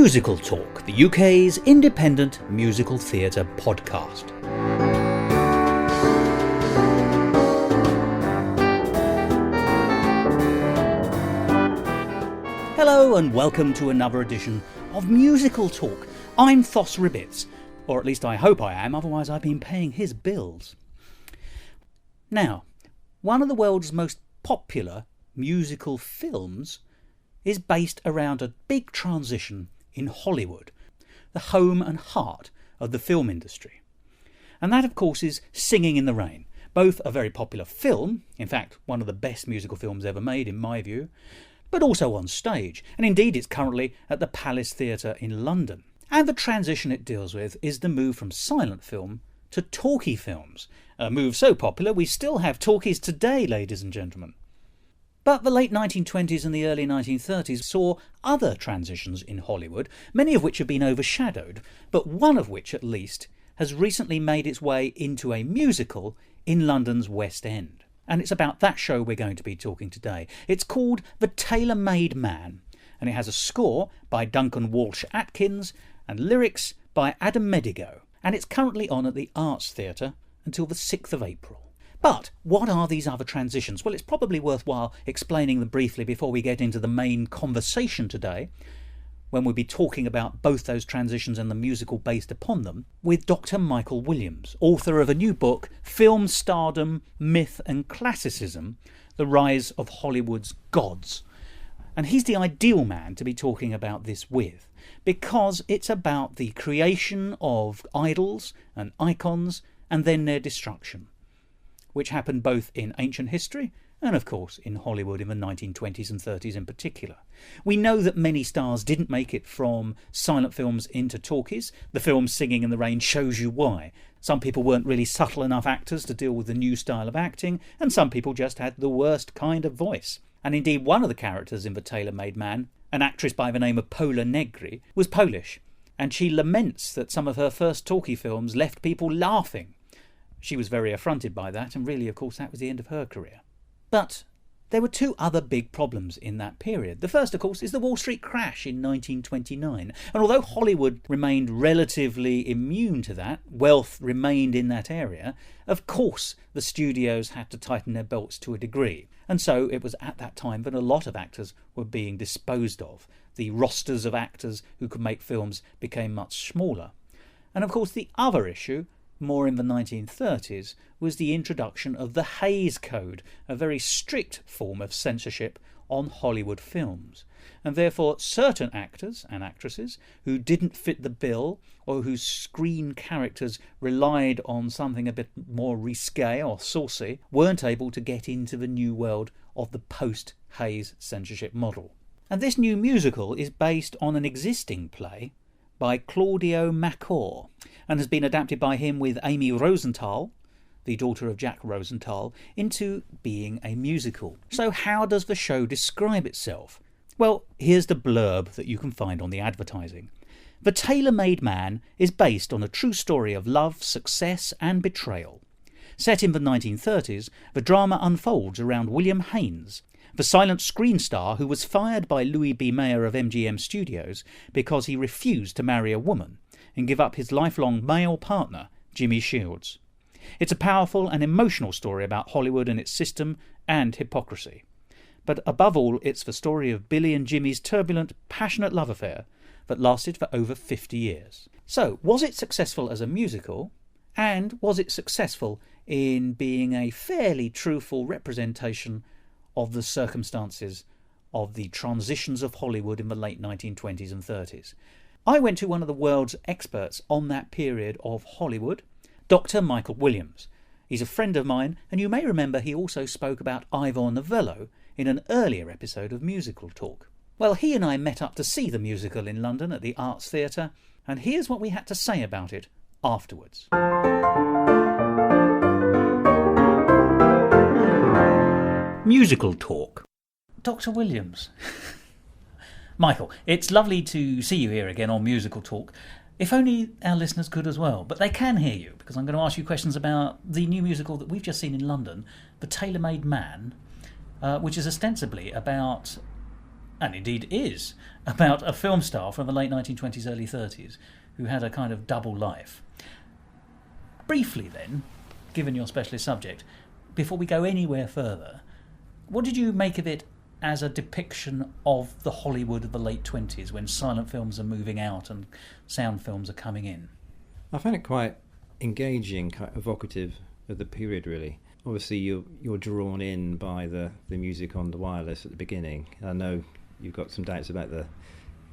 Musical Talk, the UK's independent musical theatre podcast. Hello and welcome to another edition of Musical Talk. I'm Thos, or at least I hope I am, otherwise I've been paying his bills. Now, one of the world's most popular musical films is based around a big transition in Hollywood, the home and heart of the film industry. And that, of course, is Singing in the Rain, both a very popular film, in fact, one of the best musical films ever made in my view, but also on stage, and indeed it's currently at the Palace Theatre in London. And the transition it deals with is the move from silent film to talkie films, a move so popular we still have talkies today, ladies and gentlemen. But the late 1920s and the early 1930s saw other transitions in Hollywood, many of which have been overshadowed, but one of which at least has recently made its way into a musical in London's West End. And it's about that show we're going to be talking today. It's called The Tailor Made Man, and it has a score by Duncan Walsh Atkins and lyrics by Adam Medigo, and it's currently on at the Arts Theatre until the 6th of April. But what are these other transitions? Well, it's probably worthwhile explaining them briefly before we get into the main conversation today, when we'll be talking about both those transitions and the musical based upon them, with Dr. Michael Williams, author of a new book, Film Stardom, Myth and Classicism, The Rise of Hollywood's Gods. And he's the ideal man to be talking about this with, because it's about the creation of idols and icons and then their destruction, which happened both in ancient history and, of course, in Hollywood in the 1920s and 30s in particular. We know that many stars didn't make it from silent films into talkies. The film Singing in the Rain shows you why. Some people weren't really subtle enough actors to deal with the new style of acting, and some people just had the worst kind of voice. And indeed, one of the characters in The Tailor Made Man, an actress by the name of Pola Negri, was Polish, and she laments that some of her first talkie films left people laughing. She was very affronted by that, and really, of course, that was the end of her career. But there were two other big problems in that period. The first, of course, is the Wall Street crash in 1929. And although Hollywood remained relatively immune to that, wealth remained in that area, of course the studios had to tighten their belts to a degree. And so it was at that time that a lot of actors were being disposed of. The rosters of actors who could make films became much smaller. And of course the other issue, more in the 1930s, was the introduction of the Hays Code, a very strict form of censorship on Hollywood films. And therefore certain actors and actresses who didn't fit the bill or whose screen characters relied on something a bit more risque or saucy weren't able to get into the new world of the post-Hays censorship model. And this new musical is based on an existing play by Claudio Macaur, and has been adapted by him with Amy Rosenthal, the daughter of Jack Rosenthal, into being a musical. So how does the show describe itself? Well, here's the blurb that you can find on the advertising. The Tailor Made Man is based on a true story of love, success and betrayal. Set in the 1930s, the drama unfolds around William Haines, the silent screen star who was fired by Louis B. Mayer of MGM Studios because he refused to marry a woman and give up his lifelong male partner, Jimmy Shields. It's a powerful and emotional story about Hollywood and its system and hypocrisy. But above all, it's the story of Billy and Jimmy's turbulent, passionate love affair that lasted for over 50 years. So, was it successful as a musical? And was it successful in being a fairly truthful representation of the circumstances of the transitions of Hollywood in the late 1920s and 30s? I went to one of the world's experts on that period of Hollywood, Dr. Michael Williams. He's a friend of mine, and you may remember he also spoke about Ivor Novello in an earlier episode of Musical Talk. Well, he and I met up to see the musical in London at the Arts Theatre, and here's what we had to say about it afterwards. Musical Talk. Dr. Williams. Michael, it's lovely to see you here again on Musical Talk. If only our listeners could as well, but they can hear you, because I'm going to ask you questions about the new musical that we've just seen in London, The Tailor Made Man, which is ostensibly about and indeed is, about a film star from the late 1920s, early 30s, who had a kind of double life. Briefly then, given your specialist subject, before we go anywhere further, what did you make of it as a depiction of the Hollywood of the late 20s, when silent films are moving out and sound films are coming in? I find it quite engaging, quite evocative of the period, really. Obviously, you're drawn in by the music on the wireless at the beginning. I know you've got some doubts about the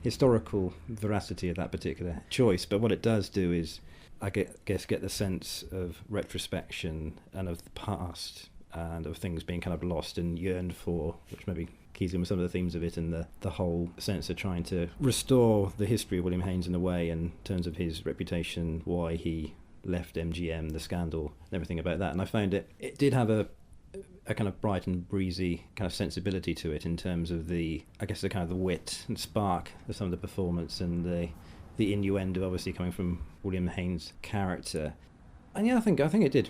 historical veracity of that particular choice, but what it does do is, I guess, get the sense of retrospection and of the past and of things being kind of lost and yearned for, which maybe keys in with some of the themes of it, and the whole sense of trying to restore the history of William Haines in a way, in terms of his reputation, why he left MGM, the scandal, and everything about that. And I found it did have a kind of bright and breezy kind of sensibility to it, in terms of the kind of the wit and spark of some of the performance, and the innuendo obviously coming from William Haines' character. And yeah, I think it did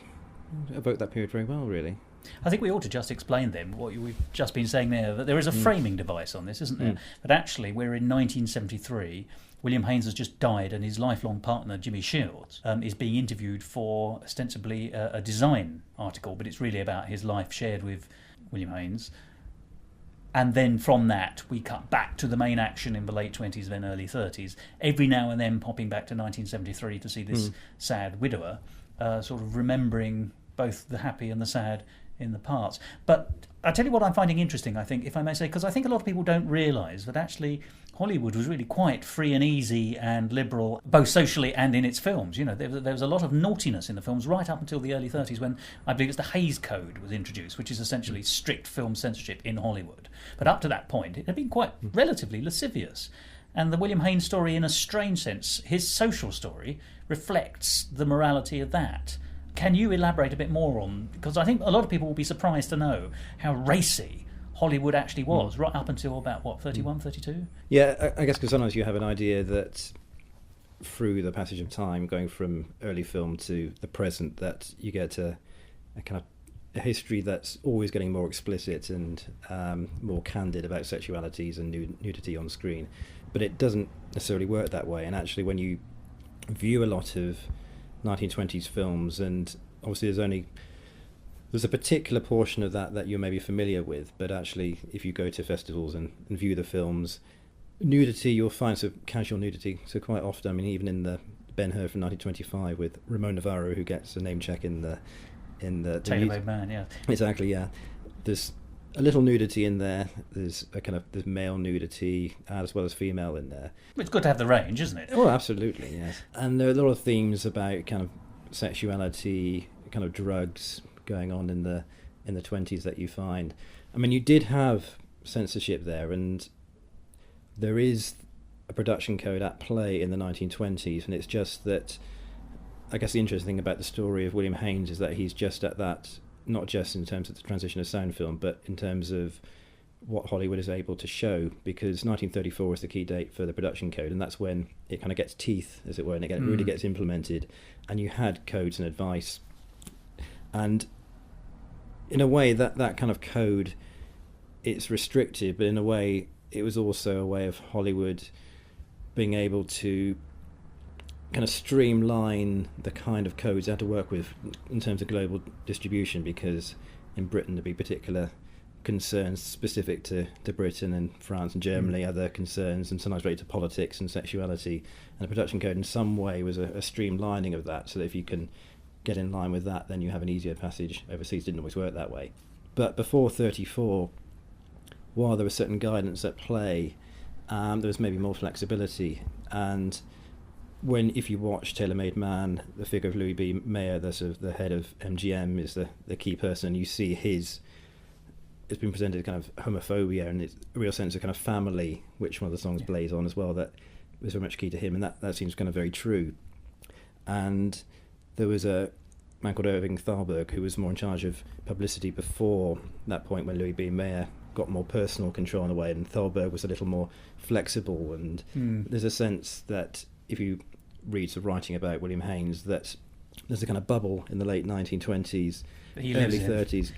evoke that period very well, really. I think we ought to just explain then what we've just been saying there, that there is a framing device on this, isn't there? But actually, we're in 1973. William Haines has just died, and his lifelong partner, Jimmy Shields, is being interviewed for ostensibly a design article, but it's really about his life shared with William Haines. And then from that, we cut back to the main action in the late 20s, then early 30s, every now and then popping back to 1973 to see this sad widower, sort of remembering both the happy and the sad in the parts. But I tell you what I'm finding interesting, I think, if I may say, because I think a lot of people don't realise that actually Hollywood was really quite free and easy and liberal, both socially and in its films. You know, there was a lot of naughtiness in the films right up until the early 30s, when I believe it's the Hays Code was introduced, which is essentially strict film censorship in Hollywood. But up to that point, it had been quite relatively lascivious. And the William Haines story, in a strange sense, his social story, reflects the morality of that. Can you elaborate a bit more on, because I think a lot of people will be surprised to know how racy Hollywood actually was, right up until about, 31, 32? Yeah, I guess because sometimes you have an idea that through the passage of time, going from early film to the present, that you get a kind of a history that's always getting more explicit and more candid about sexualities and nudity on screen. But it doesn't necessarily work that way. And actually, when you view a lot of 1920s films, and obviously there's a particular portion of that you're maybe familiar with, but actually if you go to festivals and view the films, nudity, you'll find some casual nudity. So quite often, I mean, even in the Ben-Hur from 1925 with Ramon Navarro, who gets a name check in the Tailor Made Man, yeah. Exactly, yeah. There's a little nudity in there. There's male nudity as well as female in there. It's good to have the range, isn't it? Oh, absolutely, yes. And there are a lot of themes about kind of sexuality, kind of drugs going on in the 20s that you find. I mean, you did have censorship there, and there is a production code at play in the 1920s, and it's just that, I guess the interesting thing about the story of William Haines is that he's just at that, not just in terms of the transition of sound film, but in terms of what Hollywood is able to show, because 1934 is the key date for the production code, and that's when it kind of gets teeth, as it were, and it really gets implemented. And you had codes and advice, and in a way that kind of code, it's restrictive, but in a way it was also a way of Hollywood being able to kind of streamline the kind of codes they had to work with in terms of global distribution, because in Britain there'd be particular concerns specific to Britain, and France and Germany other concerns, and sometimes related to politics and sexuality, and the production code in some way was a streamlining of that, so that if you can get in line with that, then you have an easier passage overseas. Didn't always work that way. But before 34, while there was certain guidance at play, there was maybe more flexibility. And if you watch Tailor Made Man, the figure of Louis B. Mayer, the head of MGM, is the key person, and you see it's been presented kind of homophobia, and it's a real sense of kind of family, which one of the songs plays on as well, that was very much key to him, and that seems kind of very true. And there was a man called Irving Thalberg who was more in charge of publicity before that point, when Louis B. Mayer got more personal control in a way, and Thalberg was a little more flexible. And there's a sense that if you read some writing about William Haines, that there's a kind of bubble in the late 1920s, early 30s,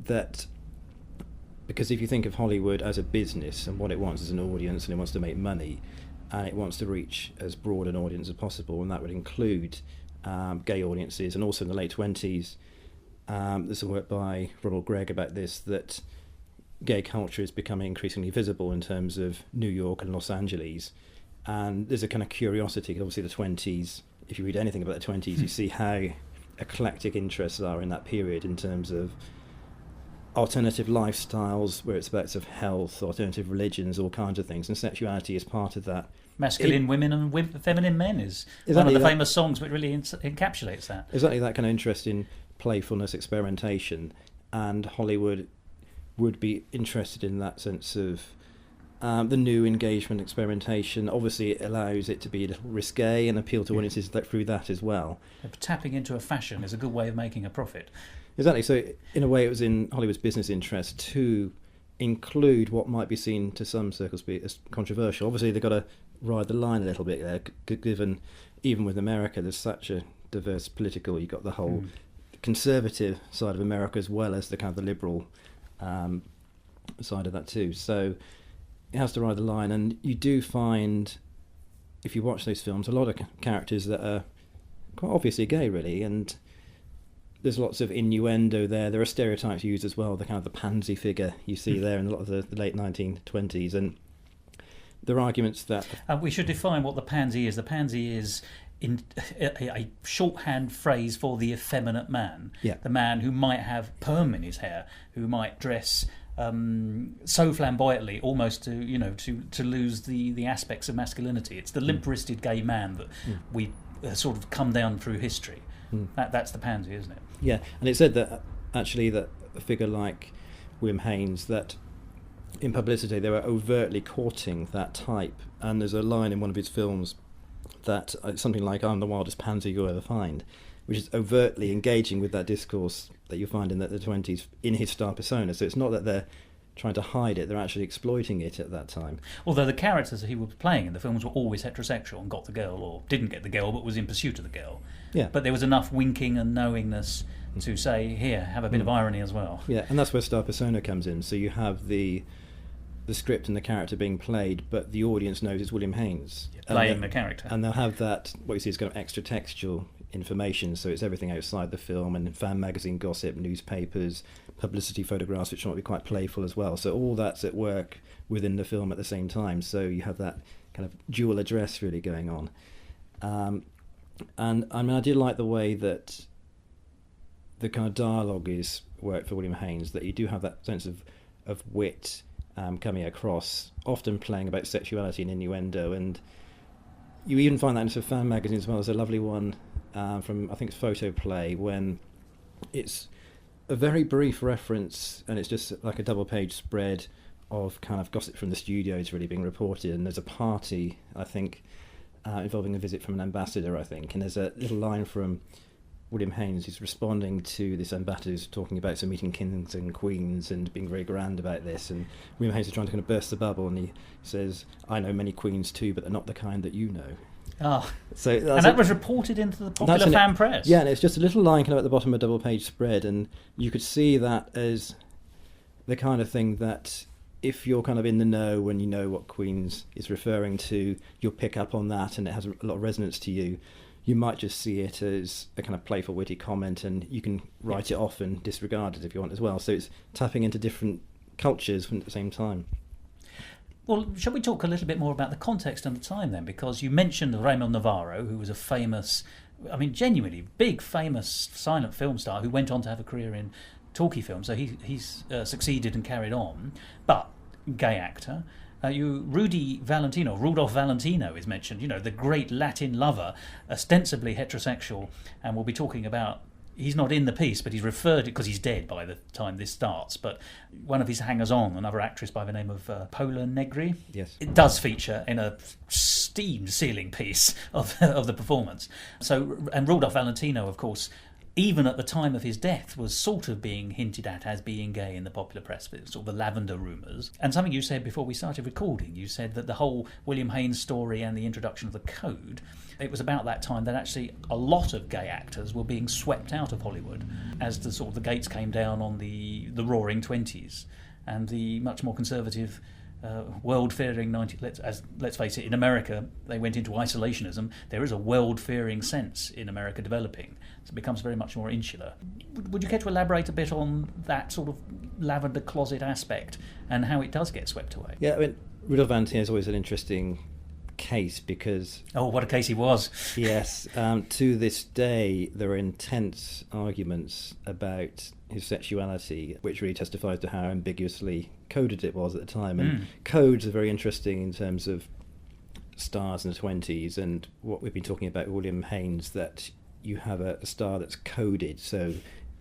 that Because if you think of Hollywood as a business and what it wants as an audience, and it wants to make money, and it wants to reach as broad an audience as possible, and that would include gay audiences. And also in the late 20s, there's some work by Ronald Gregg about this, that gay culture is becoming increasingly visible in terms of New York and Los Angeles. And there's a kind of curiosity. Obviously the 20s, if you read anything about the 20s, you see how eclectic interests are in that period in terms of alternative lifestyles, where it's about sort of health, alternative religions, all kinds of things, and sexuality is part of that. Masculine women and feminine men is exactly one of the that, famous songs which really encapsulates that. Exactly that kind of interest in playfulness, experimentation, and Hollywood would be interested in that sense of the new engagement, experimentation. Obviously it allows it to be a little risque and appeal to audiences through that as well. Tapping into a fashion is a good way of making a profit. Exactly. So in a way it was in Hollywood's business interest to include what might be seen to some circles as controversial. Obviously they've got to ride the line a little bit there, given even with America there's such a diverse political, you've got the whole conservative side of America as well as the kind of the liberal side of that too. So it has to ride the line, and you do find, if you watch those films, a lot of characters that are quite obviously gay really, and there's lots of innuendo there. There are stereotypes used as well, the kind of the pansy figure you see there in a lot of the late 1920s, and there are arguments that... we should define what the pansy is. The pansy is a shorthand phrase for the effeminate man. Yeah. The man who might have perm in his hair, who might dress so flamboyantly, almost to lose the aspects of masculinity. It's the limp-wristed gay man that we sort of come down through history. That's the pansy, isn't it? Yeah, and it said that actually that a figure like William Haines, that in publicity they were overtly courting that type, and there's a line in one of his films that something like "I'm the wildest pansy you'll ever find," which is overtly engaging with that discourse that you find in the 20s in his star persona. So it's not that they're trying to hide it, they're actually exploiting it at that time. Although the characters that he was playing in the films were always heterosexual and got the girl, or didn't get the girl but was in pursuit of the girl. Yeah. But there was enough winking and knowingness to say, here, have a bit of irony as well. Yeah, and that's where star persona comes in. So you have the script and the character being played, but the audience knows it's William Haines. Playing the character. And they'll have that, what you see is kind of extra textual information, so it's everything outside the film, and fan magazine gossip, newspapers, publicity photographs, which might be quite playful as well. So all that's at work within the film at the same time, so you have that kind of dual address really going on. And I mean, I did like the way that the kind of dialogue is worked for William Haines, that you do have that sense of wit coming across, often playing about sexuality and innuendo, and you even find that in sort of fan magazines as well. There's a lovely one from, I think it's Photoplay, when it's a very brief reference, and it's just like a double-page spread of kind of gossip from the studios really being reported, and there's a party, I think, involving a visit from an ambassador, I think, and there's a little line from William Haines who's responding to this ambassador who's talking about some meeting kings and queens and being very grand about this, and William Haines is trying to kind of burst the bubble, and he says, "I know many queens too, but they're not the kind that you know." Oh, so and that was reported into the popular fan press. Yeah, and it's just a little line kind of at the bottom of a double-page spread, and you could see that as the kind of thing that if you're kind of in the know when you know what Queens is referring to, you'll pick up on that, and it has a lot of resonance to you. You might just see it as a kind of playful, witty comment, and you can write it off and disregard it if you want as well. So it's tapping into different cultures at the same time. Well, shall we talk a little bit more about the context and the time then? Because you mentioned Raymond Navarro, who was a famous, I mean, genuinely big, famous silent film star who went on to have a career in talkie films. So he's succeeded and carried on, but gay actor. Rudolph Valentino is mentioned, the great Latin lover, ostensibly heterosexual, and we'll be talking about, he's not in the piece, but he's referred to, because he's dead by the time this starts, but one of his hangers-on, another actress by the name of Paola Negri, yes, it does feature in a steamed ceiling piece of the performance. So, and Rudolph Valentino, of course, even at the time of his death, was sort of being hinted at as being gay in the popular press, sort of the lavender rumours. And something you said before we started recording, you said that the whole William Haines story and the introduction of the code, it was about that time that actually a lot of gay actors were being swept out of Hollywood as the gates came down on the roaring 20s. and the much more conservative world-fearing let's face it, in America they went into isolationism. There is a world-fearing sense in America developing. So it becomes very much more insular. Would you care to elaborate a bit on that sort of lavender closet aspect and how it does get swept away? Yeah, I mean, Rudolf Valentino is always an interesting case because... Oh, what a case he was. Yes. To this day, there are intense arguments about his sexuality, which really testifies to how ambiguously coded it was at the time. And codes are very interesting in terms of stars in the 20s and what we've been talking about, William Haines, that you have a star that's coded, so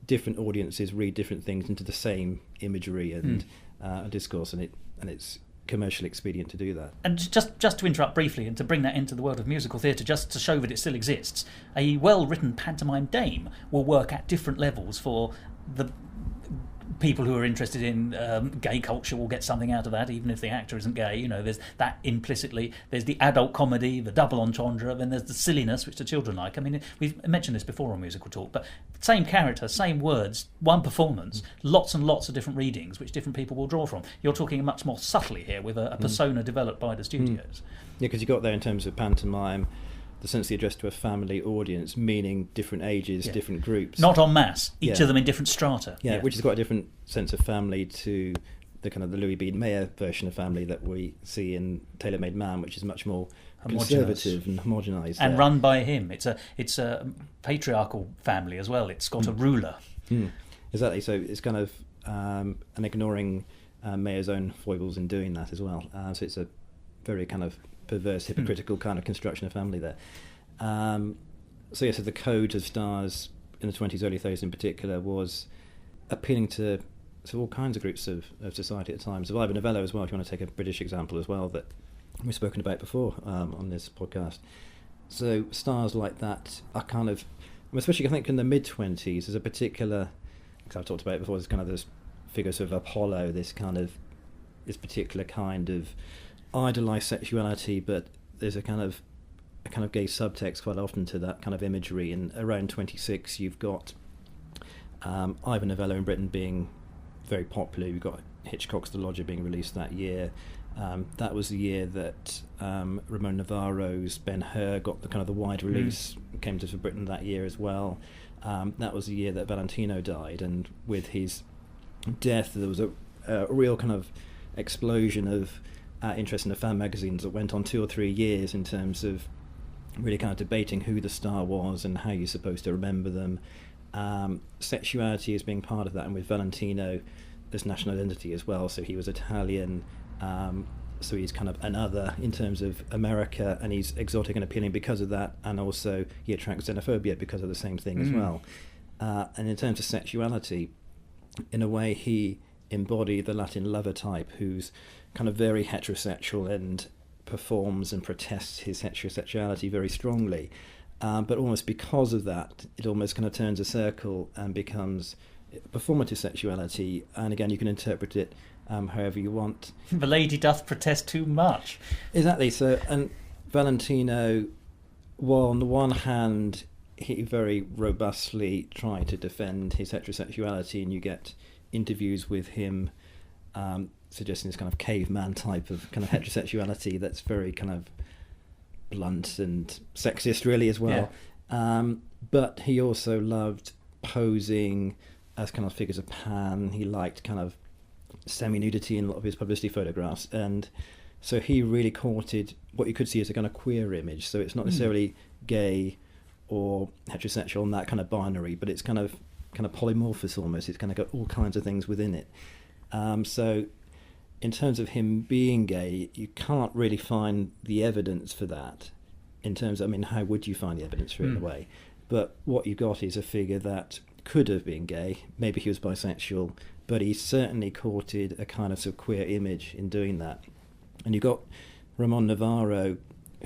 different audiences read different things into the same imagery and discourse, and it's commercially expedient to do that. And just to interrupt briefly and to bring that into the world of musical theatre, just to show that it still exists, a well-written pantomime dame will work at different levels for the people who are interested in gay culture will get something out of that, even if the actor isn't gay. You know, there's that implicitly. There's the adult comedy, the double entendre, then there's the silliness, which the children like. I mean, we've mentioned this before on Musical Talk, but same character, same words, one performance, lots and lots of different readings, which different people will draw from. You're talking much more subtly here with a persona developed by the studios. Yeah, because you got there in terms of pantomime, essentially addressed to a family audience, meaning different ages, different groups. Not en masse, each of them in different strata. Yeah, which is quite a different sense of family to the kind of the Louis B. Mayer version of family that we see in Tailor Made Man, which is much more conservative and homogenised. And run by him. It's a patriarchal family as well. It's got a ruler. Exactly, so it's kind of an ignoring Mayer's own foibles in doing that as well. So it's a very kind of perverse, hypocritical kind of construction of family there. So the code of stars in the 20s, early 30s in particular, was appealing to all kinds of groups of society at the time. Survivor Novello as well, if you want to take a British example as well, that we've spoken about before on this podcast. So stars like that are kind of, especially I think in the mid-20s, there's a particular, because I've talked about it before, there's kind of this figures of Apollo, this particular kind of idolised sexuality, but there's a kind of gay subtext quite often to that kind of imagery. And around 26, you've got Ivor Novello in Britain being very popular. You've got Hitchcock's The Lodger being released that year. That was the year that Ramon Navarro's Ben-Hur got the kind of the wide release, came to Britain that year as well. That was the year that Valentino died, and with his death, there was a real kind of explosion of interest in the fan magazines that went on 2 or 3 years in terms of really kind of debating who the star was and how you're supposed to remember them. Sexuality as being part of that, and with Valentino, there's national identity as well. So he was Italian, so he's kind of another in terms of America, and he's exotic and appealing because of that, and also he attracts xenophobia because of the same thing as well. And in terms of sexuality, in a way, he embodied the Latin lover type, who's kind of very heterosexual and performs and protests his heterosexuality very strongly. But almost because of that, it almost kind of turns a circle and becomes performative sexuality. And again, you can interpret it however you want. The lady doth protest too much. Exactly. So, and Valentino, while on the one hand, he very robustly tried to defend his heterosexuality, and you get interviews with him suggesting this kind of caveman type of kind of heterosexuality that's very kind of blunt and sexist really as well. But he also loved posing as kind of figures of Pan. He liked kind of semi-nudity in a lot of his publicity photographs, and so he really courted what you could see as a kind of queer image. So it's not necessarily gay or heterosexual in that kind of binary, but it's kind of polymorphous almost. It's kind of got all kinds of things within it. So in terms of him being gay, you can't really find the evidence for that. In terms of, I mean, how would you find the evidence for it in a way? But what you got is a figure that could have been gay. Maybe he was bisexual, but he certainly courted a kind of queer image in doing that. And you got Ramon Navarro,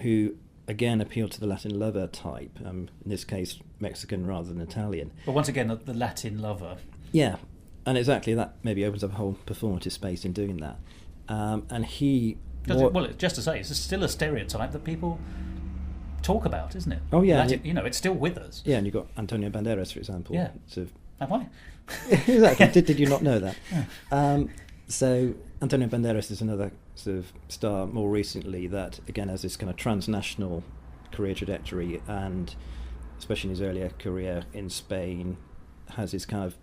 who again appealed to the Latin lover type, in this case Mexican rather than Italian. But once again, the Latin lover. Yeah, and exactly that maybe opens up a whole performative space in doing that. And he... Well, just to say, it's still a stereotype that people talk about, isn't it? Oh, yeah. Latin, it's still with us. Yeah, and you've got Antonio Banderas, for example. Yeah. So, have I? exactly. Did you not know that? Yeah. So Antonio Banderas is another sort of star more recently that, again, has this kind of transnational career trajectory, and especially in his earlier career in Spain, has his kind of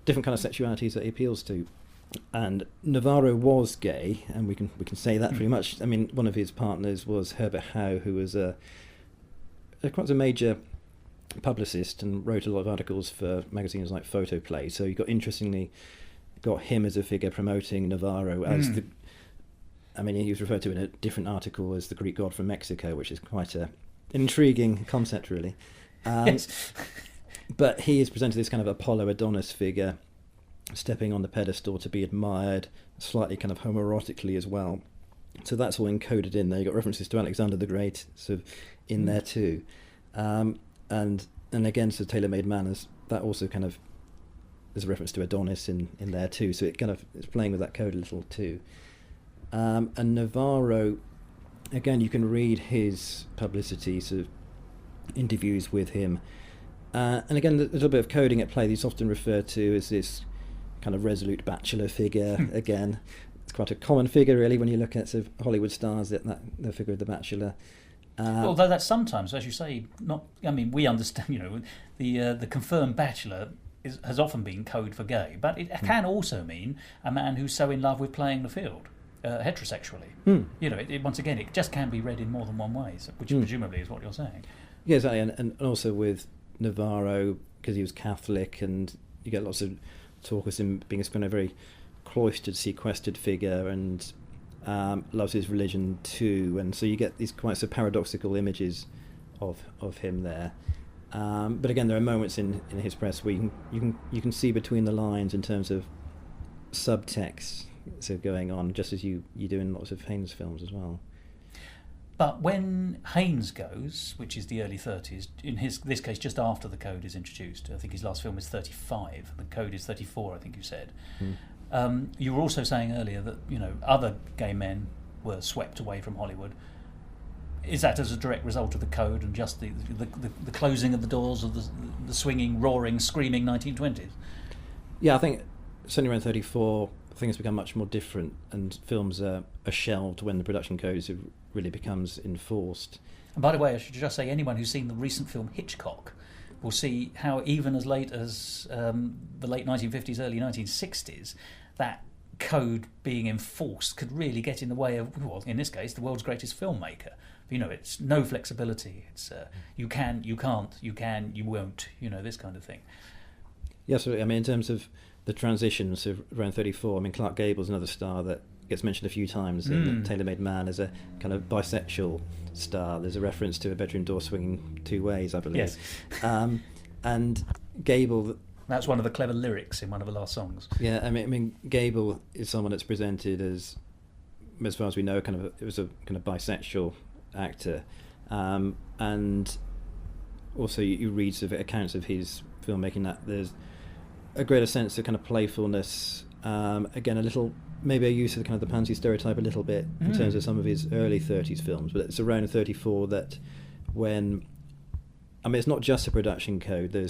different kind of sexualities that he appeals to. And Navarro was gay, and we can say that pretty much. I mean, one of his partners was Herbert Howe, who was quite a major publicist and wrote a lot of articles for magazines like Photoplay. So you got him as a figure promoting Navarro as the. I mean, he was referred to in a different article as the Greek god from Mexico, which is quite an intriguing concept, really. Yes. But he is presented this kind of Apollo Adonis figure, stepping on the pedestal to be admired, slightly kind of homoerotically as well. So that's all encoded in there. You've got references to Alexander the Great sort of in there too. And again, so Tailor Made Man, that also kind of, there's a reference to Adonis in there too. So it kind of is playing with that code a little too. And Navarro, again, you can read his publicity, sort of interviews with him. And again, a little bit of coding at play. He's often referred to as this kind of resolute bachelor figure. Again, it's quite a common figure, really, when you look at sort of Hollywood stars, the figure of the bachelor. Although that's sometimes, as you say, not. I mean, we understand. The confirmed bachelor has often been code for gay, but it can also mean a man who's so in love with playing the field heterosexually. Once again, it just can be read in more than one way, which presumably is what you're saying. Yeah, exactly, and also with Navarro, because he was Catholic, and you get lots of talk of him being a very cloistered, sequestered figure, and loves his religion too, and so you get these quite so paradoxical images of him there. But again, there are moments in his press where you can see between the lines in terms of subtext so going on, just as you do in lots of Haines films as well. But when Haines goes, which is the early 30s, in this case just after the code is introduced, I think his last film is 35, the code is 34, I think you said. You were also saying earlier that other gay men were swept away from Hollywood. Is that as a direct result of the code and just the closing of the doors of the swinging, roaring, screaming 1920s? Yeah, I think certainly around 34 things become much more different, and films are shelved when the production code really becomes enforced. And by the way, I should just say, anyone who's seen the recent film Hitchcock will see how even as late as the late 1950s, early 1960s, that code being enforced could really get in the way of, well, in this case, the world's greatest filmmaker. It's no flexibility. It's you can, you can't, you can, you won't, this kind of thing. Yes, I mean, in terms of the transitions of around 34, I mean, Clark Gable's another star that gets mentioned a few times in Tailor Made Man as a kind of bisexual star. There's a reference to a bedroom door swinging two ways, I believe. Yes. And Gable... That's one of the clever lyrics in one of the last songs. Yeah, I mean, Gable is someone that's presented as far as we know, it was a kind of bisexual actor. And also you read sort of accounts of his filmmaking that there's a greater sense of kind of playfulness, again maybe a use of the kind of the pansy stereotype a little bit in terms of some of his early 30s films, but it's around 34 that when, I mean, it's not just a production code, there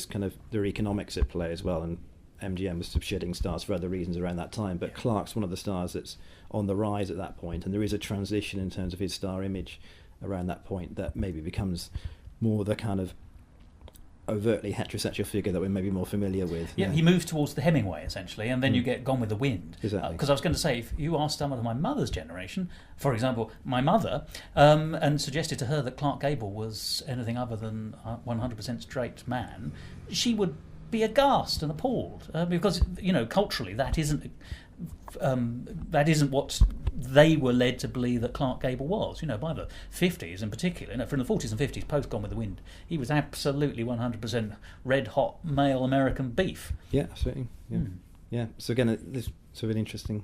are economics at play as well, and MGM was shedding stars for other reasons around that time, but Clark's one of the stars that's on the rise at that point, and there is a transition in terms of his star image around that point that maybe becomes more the kind of overtly heterosexual figure that we're maybe more familiar with. Yeah, he moves towards the Hemingway, essentially, and then you get Gone with the Wind. Exactly. Because I was going to say, if you asked someone of my mother's generation, for example, my mother, and suggested to her that Clark Gable was anything other than a 100% straight man, she would be aghast and appalled, because, culturally that isn't what they were led to believe that Clark Gable was. By the 50s in particular, from the 40s and 50s, post Gone with the Wind, he was absolutely 100% red-hot male American beef. Yeah, absolutely. Yeah. Yeah. So again, this sort of an interesting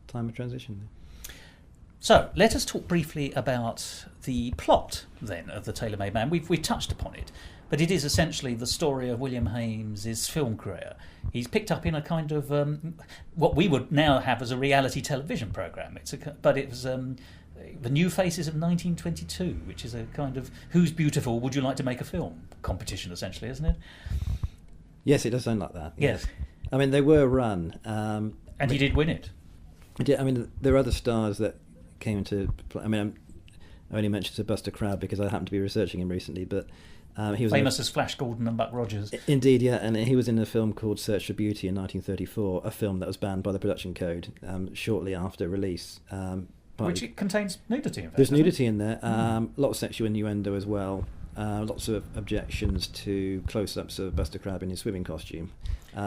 time of transition there. So let us talk briefly about the plot then of the Tailor Made Man. We've touched upon it, but it is essentially the story of William Haines' film career. He's picked up in a kind of what we would now have as a reality television programme. But it was the New Faces of 1922, which is a kind of Who's Beautiful, Would You Like to Make a Film competition, essentially, isn't it? Yes, it does sound like that. Yes. I mean, they were run. And he did win it. Yeah, I mean, there are other stars that came into play. I mean, I only mentioned Sir Buster Crabbe because I happened to be researching him recently, but he was famous as Flash Gordon and Buck Rogers. Indeed, yeah, and he was in a film called Search for Beauty in 1934, a film that was banned by the production code shortly after release. Which it contains nudity, in fact. There's nudity in there, a lot of sexual innuendo as well, lots of objections to close-ups of Buster Crabbe in his swimming costume.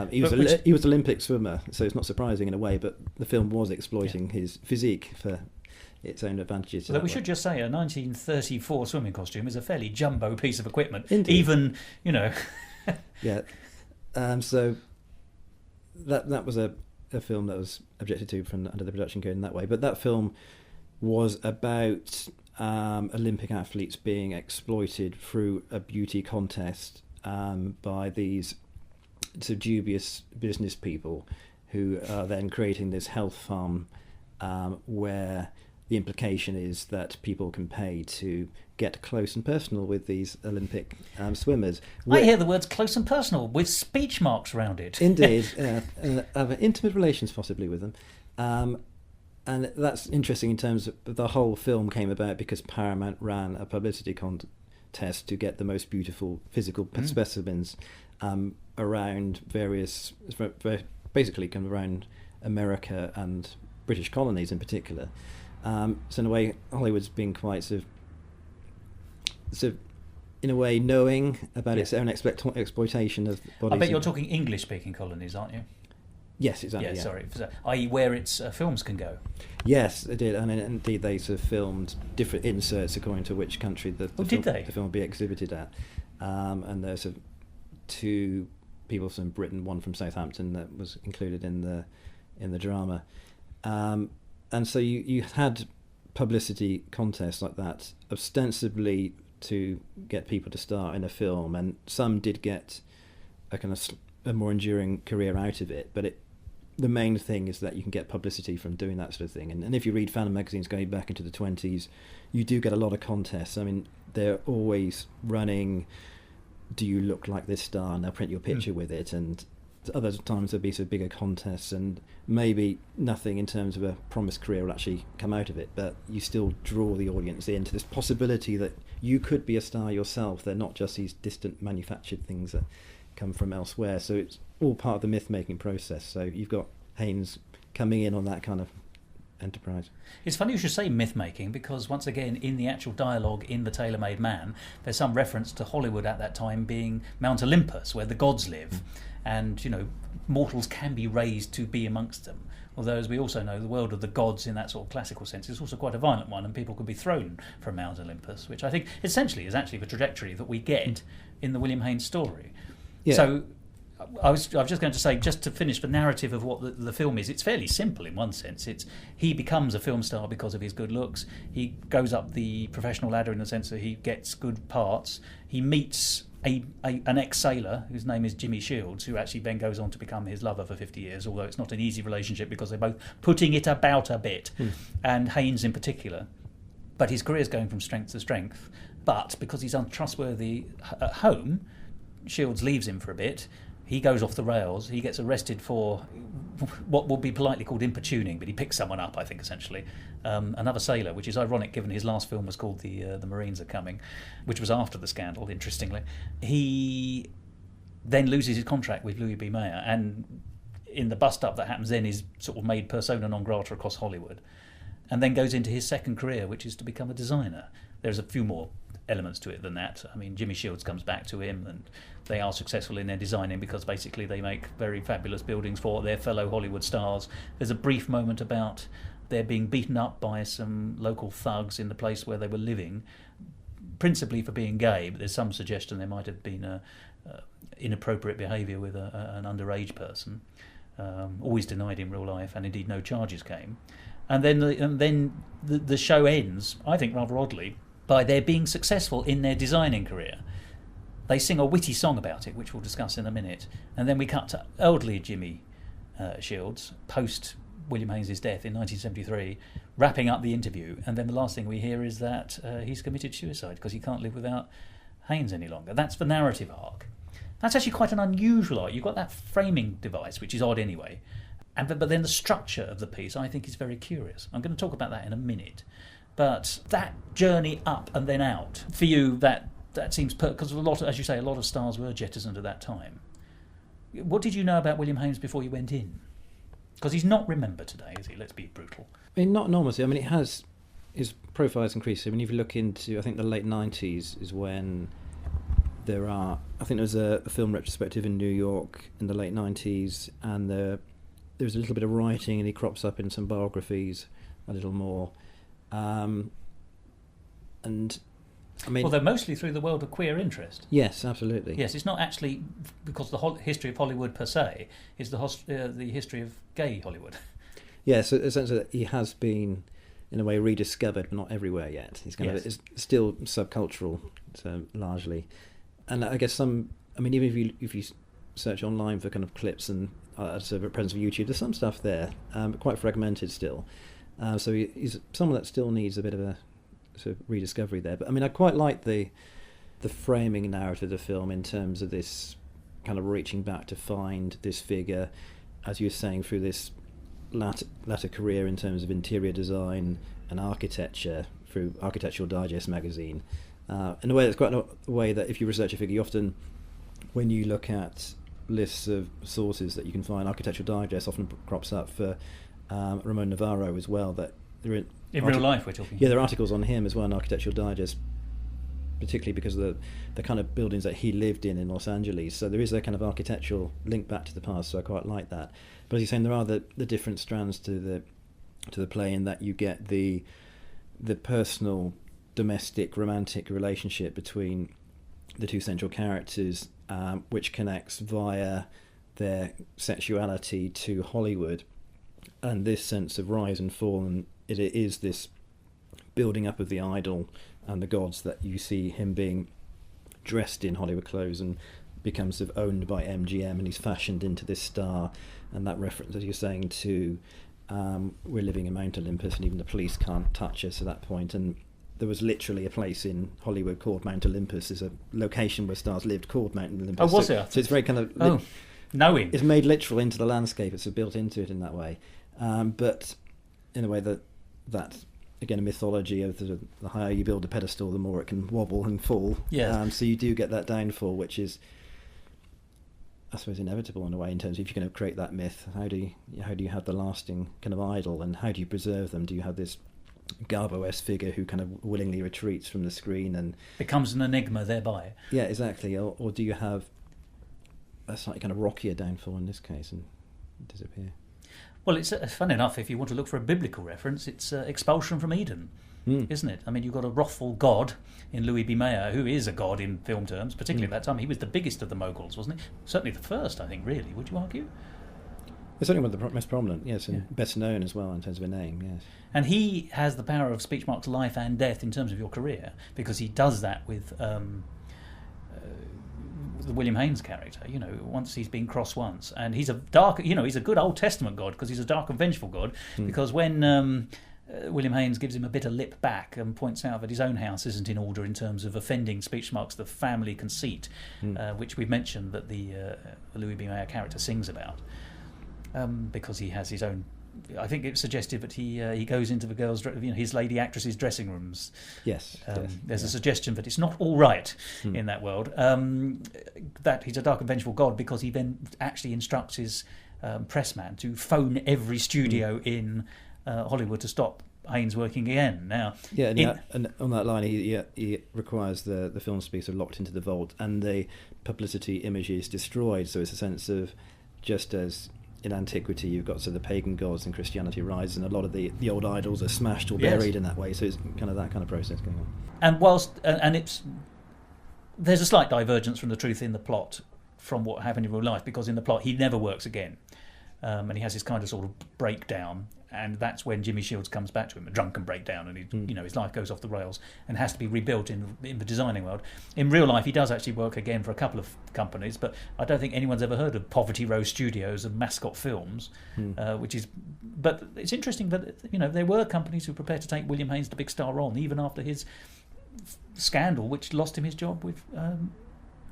He was an Olympic swimmer, so it's not surprising in a way, but the film was exploiting his physique for its own advantages. Although we should just say a 1934 swimming costume is a fairly jumbo piece of equipment. Indeed. Even, you know... Yeah. So that was a film that was objected to from under the production code in that way. But that film was about Olympic athletes being exploited through a beauty contest by these sort of dubious business people who are then creating this health farm where the implication is that people can pay to get close and personal with these Olympic swimmers. I hear the words close and personal with speech marks around it. Indeed. Have intimate relations possibly with them. And that's interesting in terms of the whole film came about because Paramount ran a publicity contest to get the most beautiful physical specimens around various, basically kind of around America and British colonies in particular. So in a way, Hollywood's been quite sort of in a way knowing about its own exploitation of bodies. I bet you're talking English-speaking colonies, aren't you? Yes, exactly. Yeah, sorry. I.e. where its films can go. Yes, they did. And indeed they sort of filmed different inserts according to which country the film will be exhibited at. And there's sort of two people from Britain, one from Southampton that was included in the drama. And so you had publicity contests like that, ostensibly to get people to star in a film, and some did get a kind of a more enduring career out of it. But the main thing is that you can get publicity from doing that sort of thing. And if you read fan magazines going back into the 20s, you do get a lot of contests. I mean, they're always running, do you look like this star? And they'll print your picture with it. And other times there'll be sort of bigger contests, and maybe nothing in terms of a promised career will actually come out of it, but you still draw the audience into this possibility that you could be a star yourself. They're not just these distant manufactured things that come from elsewhere. So it's all part of the myth-making process. So you've got Haines coming in on that kind of enterprise. It's funny you should say myth-making, because once again, in the actual dialogue in The Tailor Made Man, there's some reference to Hollywood at that time being Mount Olympus, where the gods live. And, you know, mortals can be raised to be amongst them. Although, as we also know, the world of the gods in that sort of classical sense is also quite a violent one, and people could be thrown from Mount Olympus, which I think essentially is actually the trajectory that we get in the William Haines story. Yeah. So I was just going to say, just to finish the narrative of what the film is, it's fairly simple in one sense. He becomes a film star because of his good looks. He goes up the professional ladder in the sense that he gets good parts. He meets an ex-sailor whose name is Jimmy Shields, who actually then goes on to become his lover for 50 years, although it's not an easy relationship because they're both putting it about a bit, and Haines in particular. But his career's going from strength to strength. But because he's untrustworthy at home, Shields leaves him for a bit. He goes off the rails. He gets arrested for what would be politely called importuning, but he picks someone up, I think, essentially. Another sailor, which is ironic given his last film was called The Marines Are Coming, which was after the scandal, interestingly. He then loses his contract with Louis B. Mayer, and in the bust-up that happens then is sort of made persona non grata across Hollywood, and then goes into his second career, which is to become a designer. There's a few more elements to it than that. I mean, Jimmy Shields comes back to him, and they are successful in their designing because basically they make very fabulous buildings for their fellow Hollywood stars. There's a brief moment about their being beaten up by some local thugs in the place where they were living, principally for being gay, but there's some suggestion there might have been inappropriate behaviour with an underage person, always denied in real life, and indeed no charges came. And then the show ends, I think rather oddly, by their being successful in their designing career. They sing a witty song about it, which we'll discuss in a minute, and then we cut to elderly Jimmy Shields, post William Haines' death in 1973, wrapping up the interview, and then the last thing we hear is that he's committed suicide because he can't live without Haines any longer. That's the narrative arc. That's actually quite an unusual arc. You've got that framing device, which is odd anyway, But then the structure of the piece, I think, is very curious. I'm going to talk about that in a minute. But that journey up and then out, for you, that seems... Because as you say, a lot of stars were jettisoned at that time. What did you know about William Haines before you went in? Because he's not remembered today, is he? Let's be brutal. I mean, not enormously. I mean, his profile has increased. I mean, if you look into, I think the late 90s is when I think there was a film retrospective in New York in the late 90s, and there was a little bit of writing, and he crops up in some biographies a little more. And I mean, well, they're mostly through the world of queer interest. Yes, absolutely. Yes, it's not actually because the history of Hollywood per se is the history of gay Hollywood. Yes, so essentially he has been, in a way, rediscovered, but not everywhere yet. He's it's still subcultural, so largely. And I guess even if you search online for kind of clips and sort of presence of YouTube, there's some stuff there, but quite fragmented still. So he's someone that still needs a bit of a sort of rediscovery there. But I mean, I quite like the framing narrative of the film in terms of this kind of reaching back to find this figure, as you were saying, through this latter career in terms of interior design and architecture through Architectural Digest magazine. In a way, that's quite a way that if you research a figure, you often, when you look at lists of sources that you can find, Architectural Digest often crops up for Ramon Navarro as well. That in real life, we're talking. Yeah, there are articles on him as well in Architectural Digest, particularly because of the kind of buildings that he lived in Los Angeles. So there is a kind of architectural link back to the past. So I quite like that. But as you're saying, there are the different strands to the play, in that you get the personal, domestic, romantic relationship between the two central characters, which connects via their sexuality to Hollywood, and this sense of rise and fall, and it is this building up of the idol and the gods, that you see him being dressed in Hollywood clothes and becomes sort of owned by MGM, and he's fashioned into this star. And that reference, as you're saying, to we're living in Mount Olympus and even the police can't touch us at that point. And there was literally a place in Hollywood called Mount Olympus. There's a location where stars lived called Mount Olympus. Oh, was there? So it's very kind of... knowing. It's made literal into the landscape. It's built into it in that way. But in a way that again, a mythology of the higher you build a pedestal, the more it can wobble and fall. Yeah. So you do get that downfall, which is, I suppose, inevitable in a way, in terms of if you're going to create that myth, how do you have the lasting kind of idol, and how do you preserve them? Do you have this Garbo-esque figure who kind of willingly retreats from the screen and becomes an enigma thereby? Yeah, exactly. Or do you have a slightly kind of rockier downfall in this case and disappear? Well, it's fun enough, if you want to look for a biblical reference, it's expulsion from Eden, isn't it? I mean, you've got a wrathful god in Louis B. Mayer, who is a god in film terms, particularly at that time. He was the biggest of the moguls, wasn't he? Certainly the first, I think, really, would you argue? It's certainly one of the most prominent, yes, and best known as well in terms of a name, yes. And he has the power of speech marks life and death in terms of your career, because he does that with the William Haines character. You know, once he's been crossed once, and he's a dark, he's a good Old Testament god, because he's a dark and vengeful god. Because when William Haines gives him a bit of lip back and points out that his own house isn't in order in terms of offending speech marks the family conceit, which we've mentioned that the Louis B. Mayer character sings about, because he has his own. I think it's suggested that he goes into the girls', his lady actresses' dressing rooms. Yes. There's a suggestion that it's not all right in that world. That he's a dark and vengeful god, because he then actually instructs his pressman to phone every studio in Hollywood to stop Haines working again. Now, and on that line, he requires the film to be sort of locked into the vault, and the publicity image is destroyed. So it's a sense of, just as in antiquity you've got the pagan gods and Christianity rises, and a lot of the old idols are smashed or buried in that way. So it's kind of that kind of process going on. And whilst there's a slight divergence from the truth in the plot from what happened in real life, because in the plot he never works again, and he has this kind of sort of breakdown, and that's when Jimmy Shields comes back to him, a drunken breakdown, and his life goes off the rails and has to be rebuilt in the designing world. In real life, he does actually work again for a couple of companies, but I don't think anyone's ever heard of Poverty Row Studios and Mascot Films, But it's interesting that there were companies who were prepared to take William Haines, the big star, on even after his scandal, which lost him his job with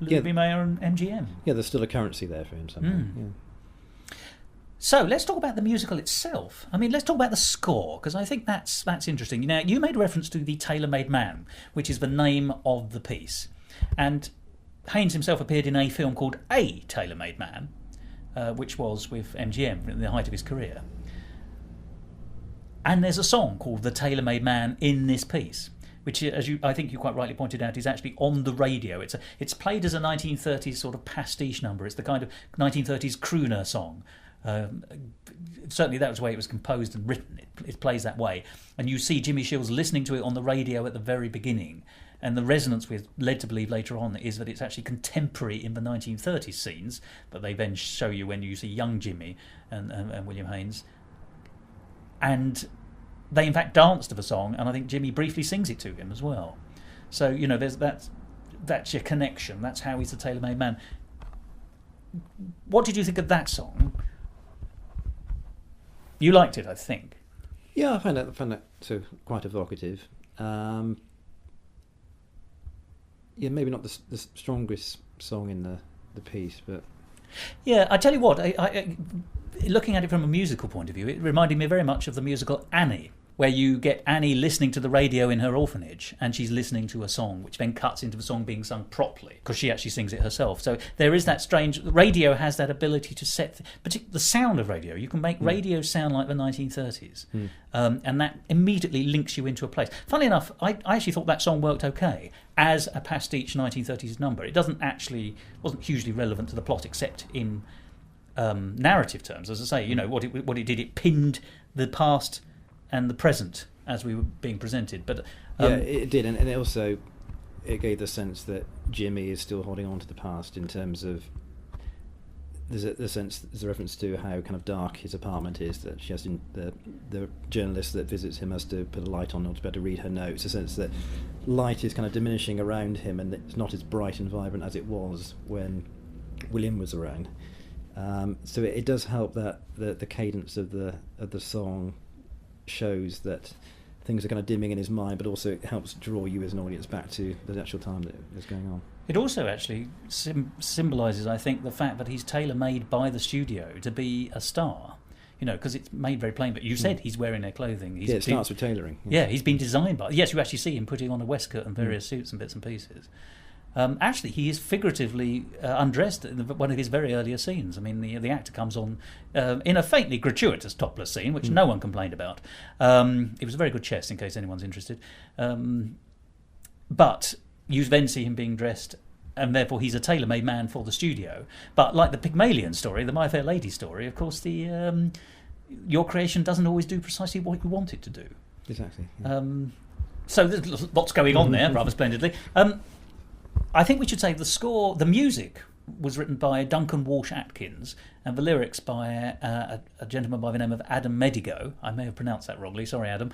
Louis B. Mayer and MGM. Yeah, there's still a currency there for him somehow. Yeah. So let's talk about the musical itself. I mean, let's talk about the score, because I think that's interesting. Now, you made reference to the Tailor Made Man, which is the name of the piece. And Haines himself appeared in a film called A Tailor Made Man, which was with MGM in the height of his career. And there's a song called The Tailor Made Man in this piece, which, I think you quite rightly pointed out, is actually on the radio. It's played as a 1930s sort of pastiche number. It's the kind of 1930s crooner song. Certainly that was the way it was composed and written. It plays that way. And you see Jimmy Shields listening to it on the radio at the very beginning. And the resonance we're led to believe later on is that it's actually contemporary in the 1930s scenes, but they then show you when you see young Jimmy and William Haines. And they in fact dance to the song, and I think Jimmy briefly sings it to him as well. So, you know, that's your connection. That's how he's the tailor-made man. What did you think of that song? You liked it, I think. Yeah, I found that so quite evocative. Yeah, maybe not the strongest song in the piece, but yeah, I tell you what, I looking at it from a musical point of view, it reminded me very much of the musical Annie, where you get Annie listening to the radio in her orphanage, and she's listening to a song, which then cuts into the song being sung properly, because she actually sings it herself. So there is that strange... Radio has that ability to set... the sound of radio. You can make radio sound like the 1930s, and that immediately links you into a place. Funnily enough, I actually thought that song worked okay as a pastiche 1930s number. It wasn't hugely relevant to the plot, except in narrative terms. As I say, you know, what it did, it pinned the past and the present as we were being presented. But yeah, it did, and it also gave the sense that Jimmy is still holding on to the past in terms of there's a reference to how kind of dark his apartment is, that she has to, the journalist that visits him has to put a light on in order to be able to read her notes. A sense that light is kind of diminishing around him, and it's not as bright and vibrant as it was when William was around. So it does help that the cadence of the song shows that things are kind of dimming in his mind, but also it helps draw you as an audience back to the actual time that is going on. It also actually symbolises, I think, the fact that he's tailor-made by the studio to be a star. You know, because it's made very plain. But you said he's wearing their clothing. It starts with tailoring. Yeah, he's been designed by... Yes, you actually see him putting on a waistcoat and various suits and bits and pieces. Actually, he is figuratively undressed in one of his very earlier scenes. I mean, the actor comes on in a faintly gratuitous topless scene, which no one complained about. It was a very good chest, in case anyone's interested. But you then see him being dressed, and therefore he's a tailor-made man for the studio. But like the Pygmalion story, the My Fair Lady story, of course, your creation doesn't always do precisely what you want it to do. Exactly. Yeah. So there's lots going on there, rather splendidly. I think we should say the music was written by Duncan Walsh Atkins, and the lyrics by a gentleman by the name of Adam Medigo. I may have pronounced that wrongly, sorry Adam,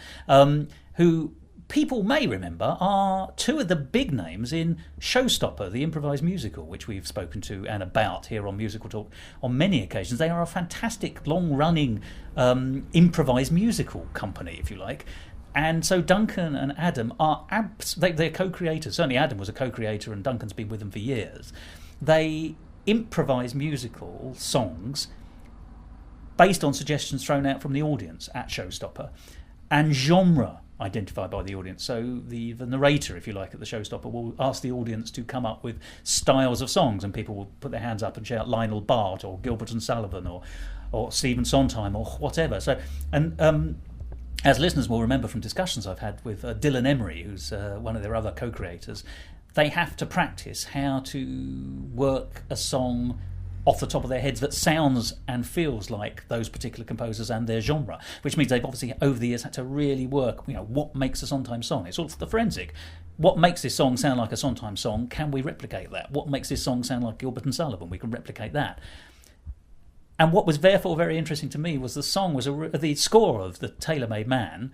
who people may remember are two of the big names in Showstopper, the improvised musical, which we've spoken to and about here on Musical Talk on many occasions. They are a fantastic, long-running improvised musical company, if you like. And so Duncan and Adam are they're co-creators. Certainly Adam was a co-creator, and Duncan's been with them for years. They improvise musical songs based on suggestions thrown out from the audience at Showstopper, and genre identified by the audience. So the narrator, if you like, at the Showstopper will ask the audience to come up with styles of songs, and people will put their hands up and shout Lionel Bart or Gilbert and Sullivan or Stephen Sondheim or whatever. So as listeners will remember from discussions I've had with Dylan Emery, who's one of their other co-creators, they have to practice how to work a song off the top of their heads that sounds and feels like those particular composers and their genre, which means they've obviously over the years had to really work, you know, what makes a Sondheim song. It's sort of the forensic. What makes this song sound like a Sondheim song? Can we replicate that? What makes this song sound like Gilbert and Sullivan? We can replicate that. And what was therefore very interesting to me was the score of the Tailor Made Man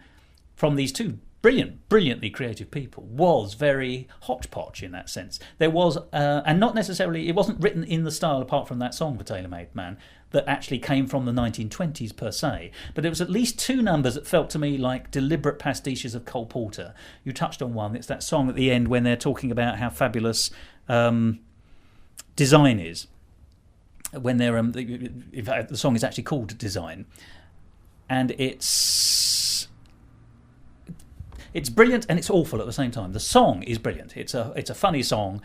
from these two brilliantly creative people was very hodgepodge in that sense. There was, and not necessarily, it wasn't written in the style apart from that song, The Tailor Made Man, that actually came from the 1920s per se. But there was at least two numbers that felt to me like deliberate pastiches of Cole Porter. You touched on one. It's that song at the end when they're talking about how fabulous design is. when they're in fact, the song is actually called Design, and it's brilliant and it's awful at the same time. The song is brilliant. It's a funny song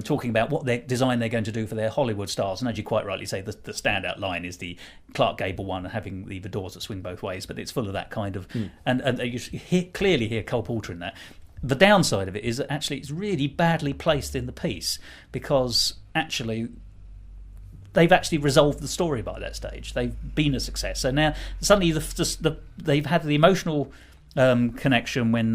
talking about what design they're going to do for their Hollywood stars. And as you quite rightly say, the standout line is the Clark Gable one, having the doors that swing both ways. But it's full of that kind of and you clearly hear Cole Porter in that. The downside of it is that actually it's really badly placed in the piece, because actually they've actually resolved the story by that stage. They've been a success. So now suddenly they've had the emotional connection when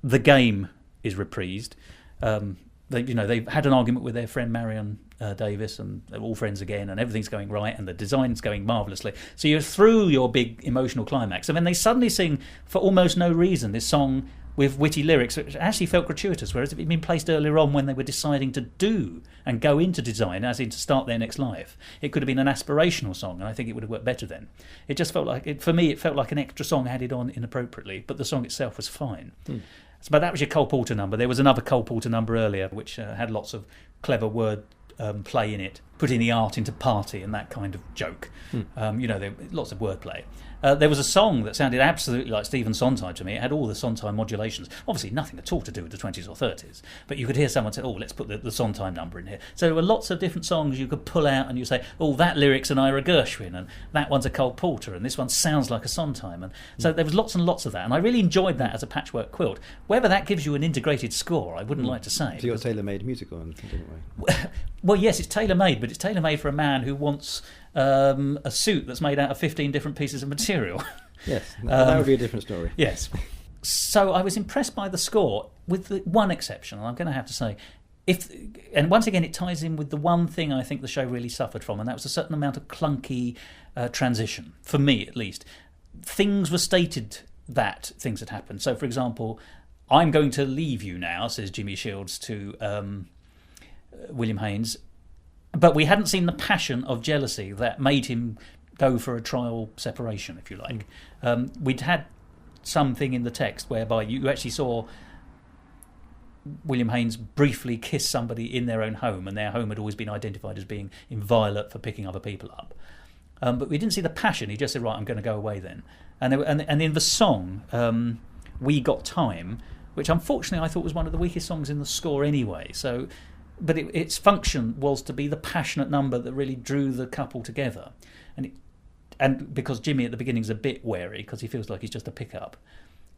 the game is reprised. They've had an argument with their friend Marion Davis, and they're all friends again, and everything's going right, and the design's going marvellously. So you're through your big emotional climax, and then they suddenly sing, for almost no reason, this song with witty lyrics, which actually felt gratuitous, whereas if it had been placed earlier on when they were deciding to do and go into design, as in to start their next life, it could have been an aspirational song, and I think it would have worked better then. It just felt like, for me, it felt like an extra song added on inappropriately, but the song itself was fine. But that was your Cole Porter number. There was another Cole Porter number earlier, which had lots of clever word play in it, putting the art into party and that kind of joke. There lots of wordplay. There was a song that sounded absolutely like Stephen Sondheim to me. It had all the Sondheim modulations. Obviously nothing at all to do with the 20s or 30s, but you could hear someone say, let's put the Sondheim number in here. So there were lots of different songs you could pull out, and you say, that lyric's an Ira Gershwin, and that one's a Cole Porter, and this one sounds like a Sondheim. And so there was lots and lots of that, and I really enjoyed that as a patchwork quilt. Whether that gives you an integrated score, I wouldn't like to say. So you got Tailor Made music on, didn't we? Well, yes, it's tailor-made, but it's tailor-made for a man who wants a suit that's made out of 15 different pieces of material. Yes, that would be a different story. Yes. So I was impressed by the score, with the one exception, and I'm going to have to say, and once again it ties in with the one thing I think the show really suffered from, and that was a certain amount of clunky transition, for me at least. Things were stated that things had happened. So, for example, I'm going to leave you now, says Jimmy Shields to William Haines, but we hadn't seen the passion of jealousy that made him go for a trial separation, if you like. We'd had something in the text whereby you actually saw William Haines briefly kiss somebody in their own home, and their home had always been identified as being inviolate for picking other people up. But we didn't see the passion. He just said, right, I'm going to go away then. And in the song, We Got Time, which unfortunately I thought was one of the weakest songs in the score anyway. So, but its function was to be the passionate number that really drew the couple together. And because Jimmy at the beginning is a bit wary, because he feels like he's just a pickup,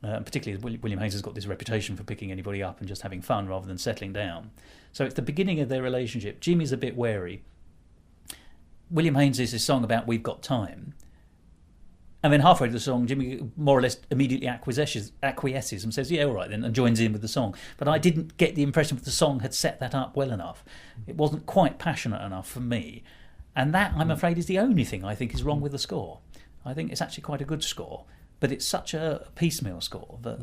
particularly William Haines has got this reputation for picking anybody up and just having fun rather than settling down. So it's the beginning of their relationship. Jimmy's a bit wary. William Haines is his song about We've Got Time. And then halfway through the song, Jimmy more or less immediately acquiesces and says, yeah, all right then, and joins in with the song. But I didn't get the impression that the song had set that up well enough. It wasn't quite passionate enough for me. And that, I'm afraid, is the only thing I think is wrong with the score. I think it's actually quite a good score, but it's such a piecemeal score that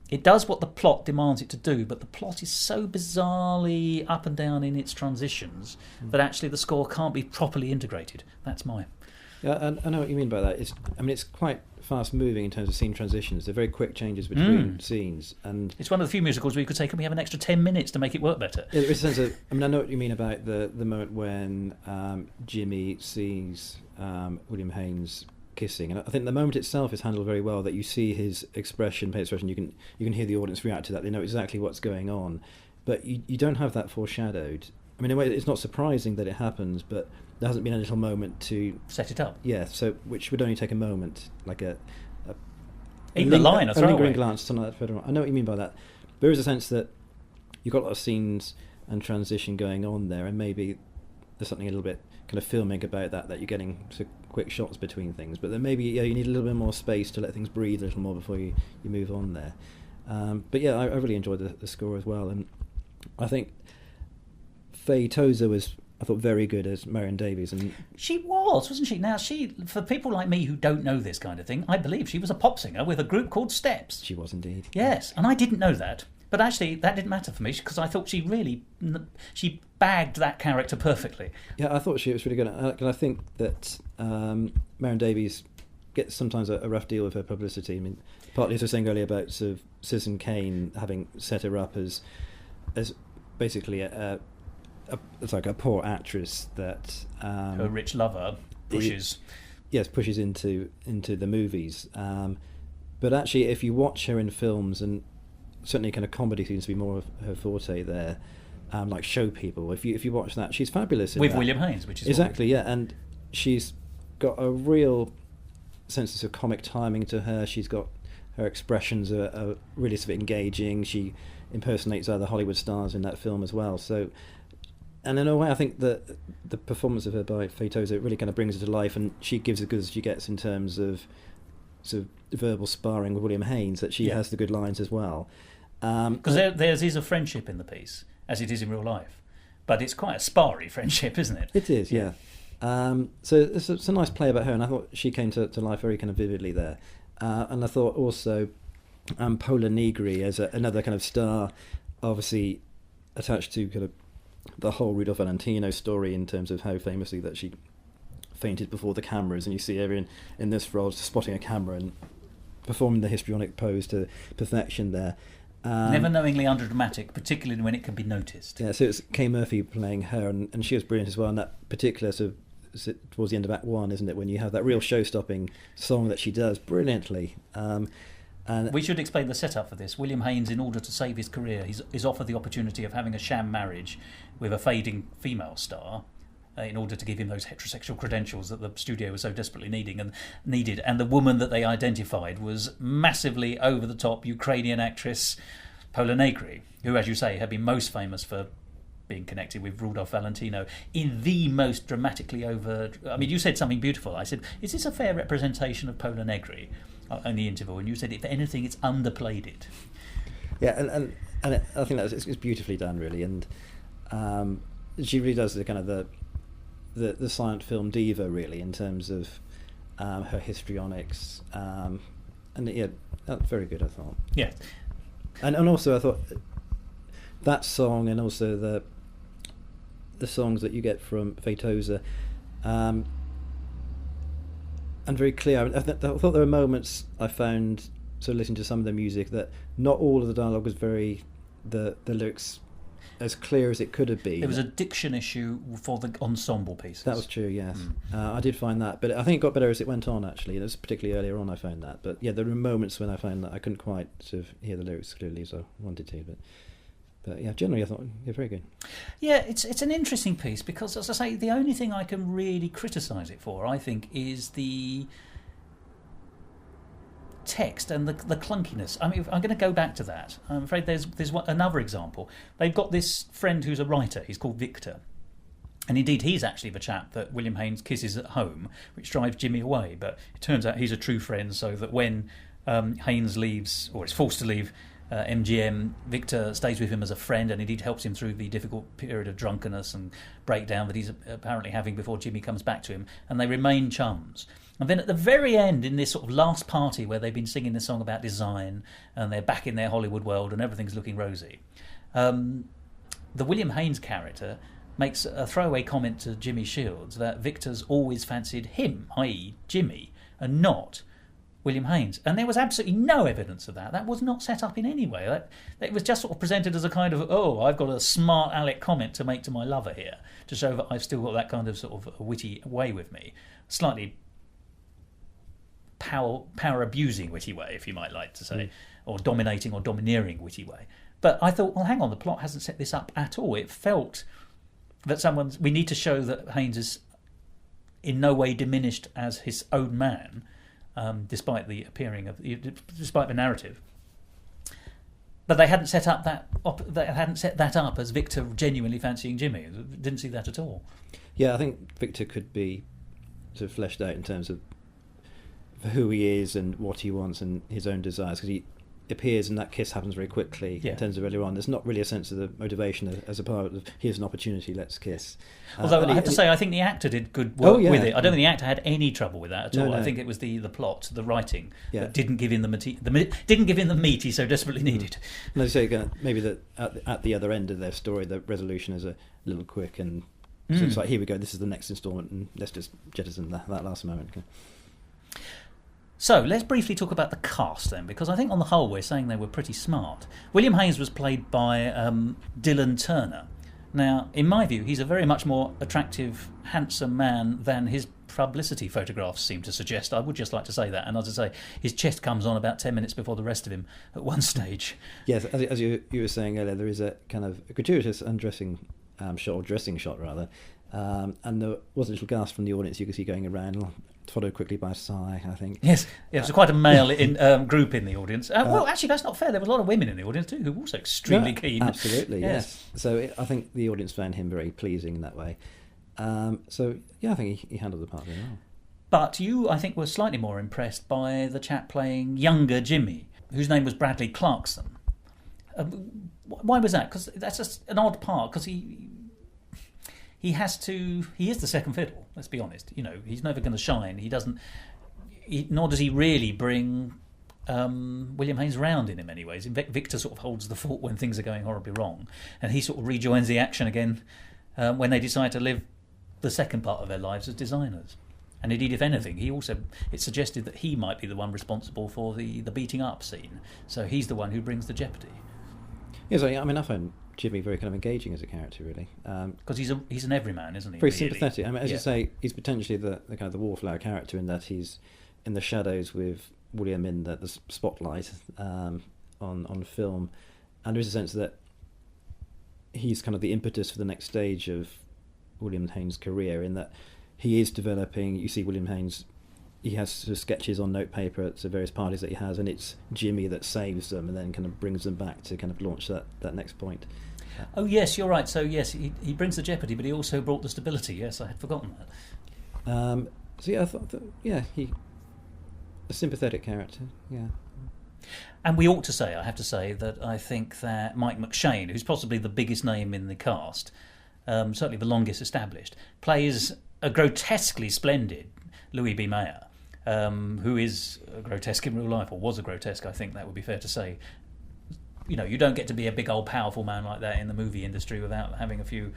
it does what the plot demands it to do, but the plot is so bizarrely up and down in its transitions that actually the score can't be properly integrated. That's my... Yeah, I know what you mean by that. It's quite fast moving in terms of scene transitions. They're very quick changes between scenes, and it's one of the few musicals where you could say, "Can we have an extra 10 minutes to make it work better?" Yeah, there is a sense of. I know what you mean about the moment when Jimmy sees William Haines kissing, and I think the moment itself is handled very well. That you see his expression, face expression. You can hear the audience react to that. They know exactly what's going on, but you don't have that foreshadowed. In a way, it's not surprising that it happens, but there hasn't been a little moment to set it up. Yeah, so which would only take a moment, like even a line, a lingering glance, something like that. I know what you mean by that. There is a sense that you've got a lot of scenes and transition going on there, and maybe there's something a little bit kind of filmic about that you're getting sort of quick shots between things. But then maybe you need a little bit more space to let things breathe a little more before you move on there. But yeah, I really enjoyed the score as well, and I think Faye Tozer was, I thought, very good as Marion Davies. And she wasn't she? Now, for people like me who don't know this kind of thing, I believe she was a pop singer with a group called Steps. She was indeed. Yes, and I didn't know that. But actually, that didn't matter for me, because I thought she bagged that character perfectly. Yeah, I thought she was really good. And I think that Marion Davies gets sometimes a rough deal with her publicity. Partly as I was saying earlier about sort of Citizen Kane having set her up as basically a it's like a poor actress that her rich lover pushes. Pushes into the movies. But actually, if you watch her in films, and certainly kind of comedy seems to be more of her forte there, like Show People. If you watch that, she's fabulous in with that. William Haines, which is exactly, yeah, and she's got a real sense of comic timing to her. She's got her expressions are really sort of engaging. She impersonates other Hollywood stars in that film as well. So, and in a way, I think that the performance of her by Thos really kind of brings her to life, and she gives as good as she gets in terms of sort of verbal sparring with William Haines. That she has the good lines as well. Because there's is a friendship in the piece, as it is in real life, but it's quite a sparry friendship, isn't it? It is, yeah. So it's a nice play about her, and I thought she came to life very kind of vividly there. And I thought also Paula Negri as another kind of star, obviously attached to kind of the whole Rudolph Valentino story in terms of how famously that she fainted before the cameras, and you see her in this role spotting a camera and performing the histrionic pose to perfection there. Never knowingly underdramatic, particularly when it can be noticed. Yeah, so it's Kay Murphy playing her, and she was brilliant as well in that particular sort of towards the end of Act 1, isn't it, when you have that real show-stopping song that she does brilliantly. And we should explain the setup for this. William Haines, in order to save his career, is offered the opportunity of having a sham marriage with a fading female star in order to give him those heterosexual credentials that the studio was so desperately needed. And the woman that they identified was massively over-the-top Ukrainian actress Paula Negri, who, as you say, had been most famous for being connected with Rudolph Valentino in the most dramatically over... I mean, you said something beautiful. I said, is this a fair representation of Paula Negri in the interval? And you said, if anything, it's underplayed it. Yeah, and I think it's beautifully done, really. And she really does the kind of the silent film diva, really, in terms of her histrionics. And yeah, that's very good, I thought. Yeah. And also I thought that song, and also the songs that you get from Thos, and very clear. I thought there were moments I found, so listening to some of the music, that not all of the dialogue was very the lyrics as clear as it could have been. There was a diction issue for the ensemble pieces. That was true, yes. I did find that, but I think it got better as it went on, actually. It was particularly earlier on I found that. But yeah, there were moments when I found that I couldn't quite sort of hear the lyrics clearly as I wanted to. But yeah, generally I thought, yeah, very good. Yeah, it's an interesting piece because, as I say, the only thing I can really criticise it for, I think, is the text and the clunkiness. I mean, I'm going to go back to that. I'm afraid there's another example. They've got this friend who's a writer. He's called Victor. And indeed, he's actually the chap that William Haines kisses at home, which drives Jimmy away. But it turns out he's a true friend, so that when Haines leaves, or is forced to leave MGM, Victor stays with him as a friend, and indeed helps him through the difficult period of drunkenness and breakdown that he's apparently having before Jimmy comes back to him, and they remain chums. And then at the very end, in this sort of last party where they've been singing this song about design, and they're back in their Hollywood world and everything's looking rosy, the William Haines character makes a throwaway comment to Jimmy Shields that Victor's always fancied him, i.e. Jimmy, and not William Haines. And there was absolutely no evidence of that. That was not set up in any way. It was just sort of presented as a kind of, I've got a smart aleck comment to make to my lover here, to show that I've still got that kind of sort of witty way with me. Slightly power abusing witty way, if you might like to say, or dominating or domineering witty way. But I thought, well, hang on, the plot hasn't set this up at all. It felt that we need to show that Haines is in no way diminished as his own man, despite the narrative. But they hadn't set that up as Victor genuinely fancying Jimmy. Didn't see that at all. Yeah, I think Victor could be sort of fleshed out in terms of who he is and what he wants and his own desires, because he appears and that kiss happens very quickly. In terms of earlier on, there's not really a sense of the motivation as a part of here's an opportunity, let's kiss. Although I have to say, I think the actor did good work with it. I don't think the actor had any trouble with that at all. No. I think it was the plot, the writing, that didn't give him the meat he so desperately needed. And as I say, maybe that at the other end of their story, the resolution is a little quick, and so it's like, here we go, this is the next instalment, and let's just jettison that last moment. Okay. So let's briefly talk about the cast then, because I think on the whole we're saying they were pretty smart. William Haines was played by Dylan Turner, Now, in my view, he's a very much more attractive, handsome man than his publicity photographs seem to suggest. I would just like to say that. And as I say, his chest comes on about 10 minutes before the rest of him at one stage. Yes, as you were saying earlier, there is a kind of a gratuitous undressing shot, or dressing shot rather, and there was a little gasp from the audience you could see going around, followed quickly by a sigh, I think. Yes, it was quite a male group in the audience. Well, actually, that's not fair. There was a lot of women in the audience too who were also extremely keen. Absolutely, yes. So I think the audience found him very pleasing in that way. So, yeah, I think he handled the part very well. But you, I think, were slightly more impressed by the chap playing younger Jimmy, whose name was Bradley Clarkson. Why was that? Because that's just an odd part, because he is the second fiddle, let's be honest. You know, he's never going to shine. Nor does he really bring William Haines round in many ways. Victor sort of holds the fort when things are going horribly wrong, and he sort of rejoins the action again when they decide to live the second part of their lives as designers. And indeed, if anything, it suggested that he might be the one responsible for the beating up scene. So he's the one who brings the jeopardy. Yes, I mean, I find Jimmy very kind of engaging as a character, really. Because he's an everyman, isn't he? Very really? sympathetic. I mean, as you say, he's potentially the kind of the wallflower character in that he's in the shadows with William in the spotlight on film, and there is a sense that he's kind of the impetus for the next stage of William Haines' career, in that he is developing. You see William Haines, he has sort of sketches on notepaper at the various parties that he has, and it's Jimmy that saves them and then kind of brings them back to kind of launch that next point. Oh yes, you're right. So yes, he brings the jeopardy, but he also brought the stability. Yes, I had forgotten that. So yeah, I thought that, a sympathetic character. Yeah. And we ought to say, I have to say, that I think that Mike McShane, who's possibly the biggest name in the cast, certainly the longest established, plays a grotesquely splendid Louis B. Mayer, who is grotesque in real life, or was a grotesque, I think that would be fair to say. You know, you don't get to be a big old powerful man like that in the movie industry without having a few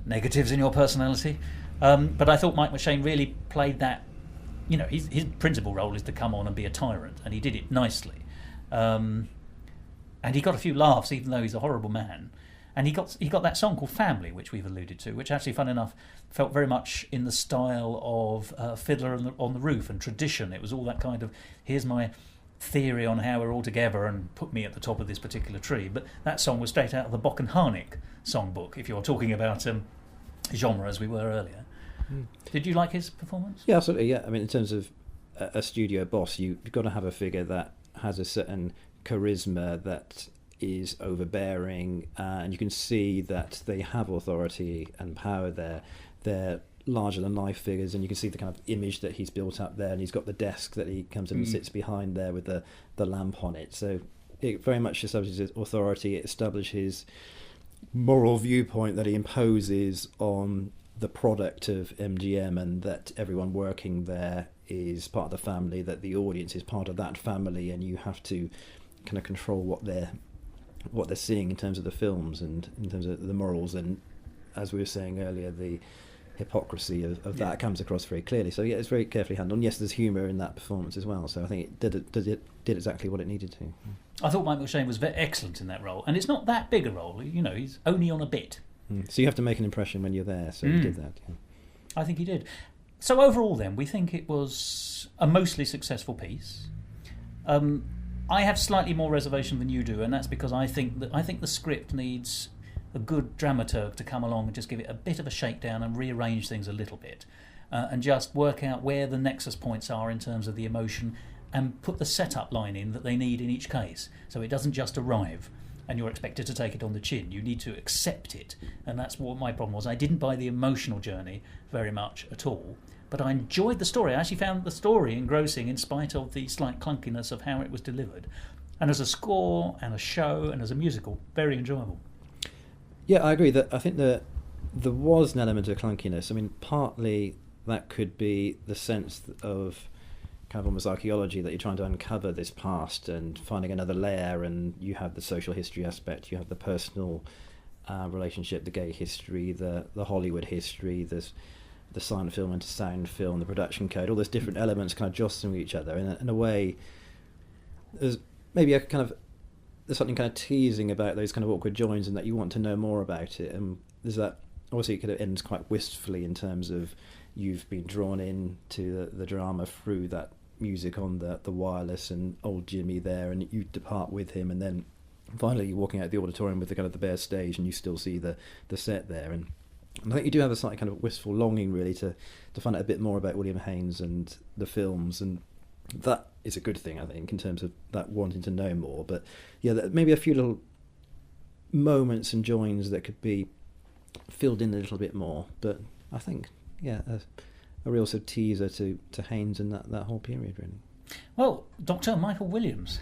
negatives in your personality. But I thought Mike McShane really played that. You know, his principal role is to come on and be a tyrant, and he did it nicely. And he got a few laughs, even though he's a horrible man. And he got that song called Family, which we've alluded to, which actually, fun enough, felt very much in the style of Fiddler on the Roof and tradition. It was all that kind of, here's my theory on how we're all together and put me at the top of this particular tree. But that song was straight out of the Bock and Harnick songbook, if you're talking about genre as we were earlier. Did you like his performance? Yeah, absolutely. Yeah, I mean, in terms of a studio boss, you've got to have a figure that has a certain charisma that is overbearing, and you can see that they have authority and power there. They're larger than life figures, and you can see the kind of image that he's built up there, and he's got the desk that he comes in and sits behind there with the lamp on it. So it very much establishes his authority. It establishes moral viewpoint that he imposes on the product of MGM, and that everyone working there is part of the family, that the audience is part of that family, and you have to kind of control what they're seeing in terms of the films and in terms of the morals, and as we were saying earlier, the hypocrisy of that comes across very clearly. So yeah, it's very carefully handled. And yes, there's humour in that performance as well. So I think it did exactly what it needed to. I thought Mike McShane was very excellent in that role, and it's not that big a role. You know, he's only on a bit. So you have to make an impression when you're there. So he did that. Yeah. I think he did. So overall, then, we think it was a mostly successful piece. I have slightly more reservation than you do, and that's because I think the script needs a good dramaturg to come along and just give it a bit of a shakedown and rearrange things a little bit, and just work out where the nexus points are in terms of the emotion, and put the setup line in that they need in each case, so it doesn't just arrive and you're expected to take it on the chin. You need to accept it, and that's what my problem was. I didn't buy the emotional journey very much at all, but I enjoyed the story. I actually found the story engrossing in spite of the slight clunkiness of how it was delivered, and as a score and a show and as a musical, very enjoyable. Yeah, I agree. That I think that there was an element of clunkiness. I mean, partly that could be the sense of kind of almost archaeology, that you're trying to uncover this past and finding another layer, and you have the social history aspect, you have the personal relationship, the gay history, the Hollywood history, the silent film into sound film, the production code, all those different elements kind of jostling each other. In a way, there's maybe there's something kind of teasing about those kind of awkward joins, and that you want to know more about it. And there's that, obviously it kind of ends quite wistfully in terms of you've been drawn in to the drama through that music on the wireless and old Jimmy there, and you depart with him, and then finally you're walking out of the auditorium with the kind of the bare stage, and you still see the set there. And I think you do have a slightly kind of wistful longing, really, to find out a bit more about William Haines and the films, and that is a good thing, I think, in terms of that wanting to know more. But yeah, maybe a few little moments and joins that could be filled in a little bit more. But I think, yeah, a real sort of teaser to Haines and that whole period, really. Well, Dr. Michael Williams,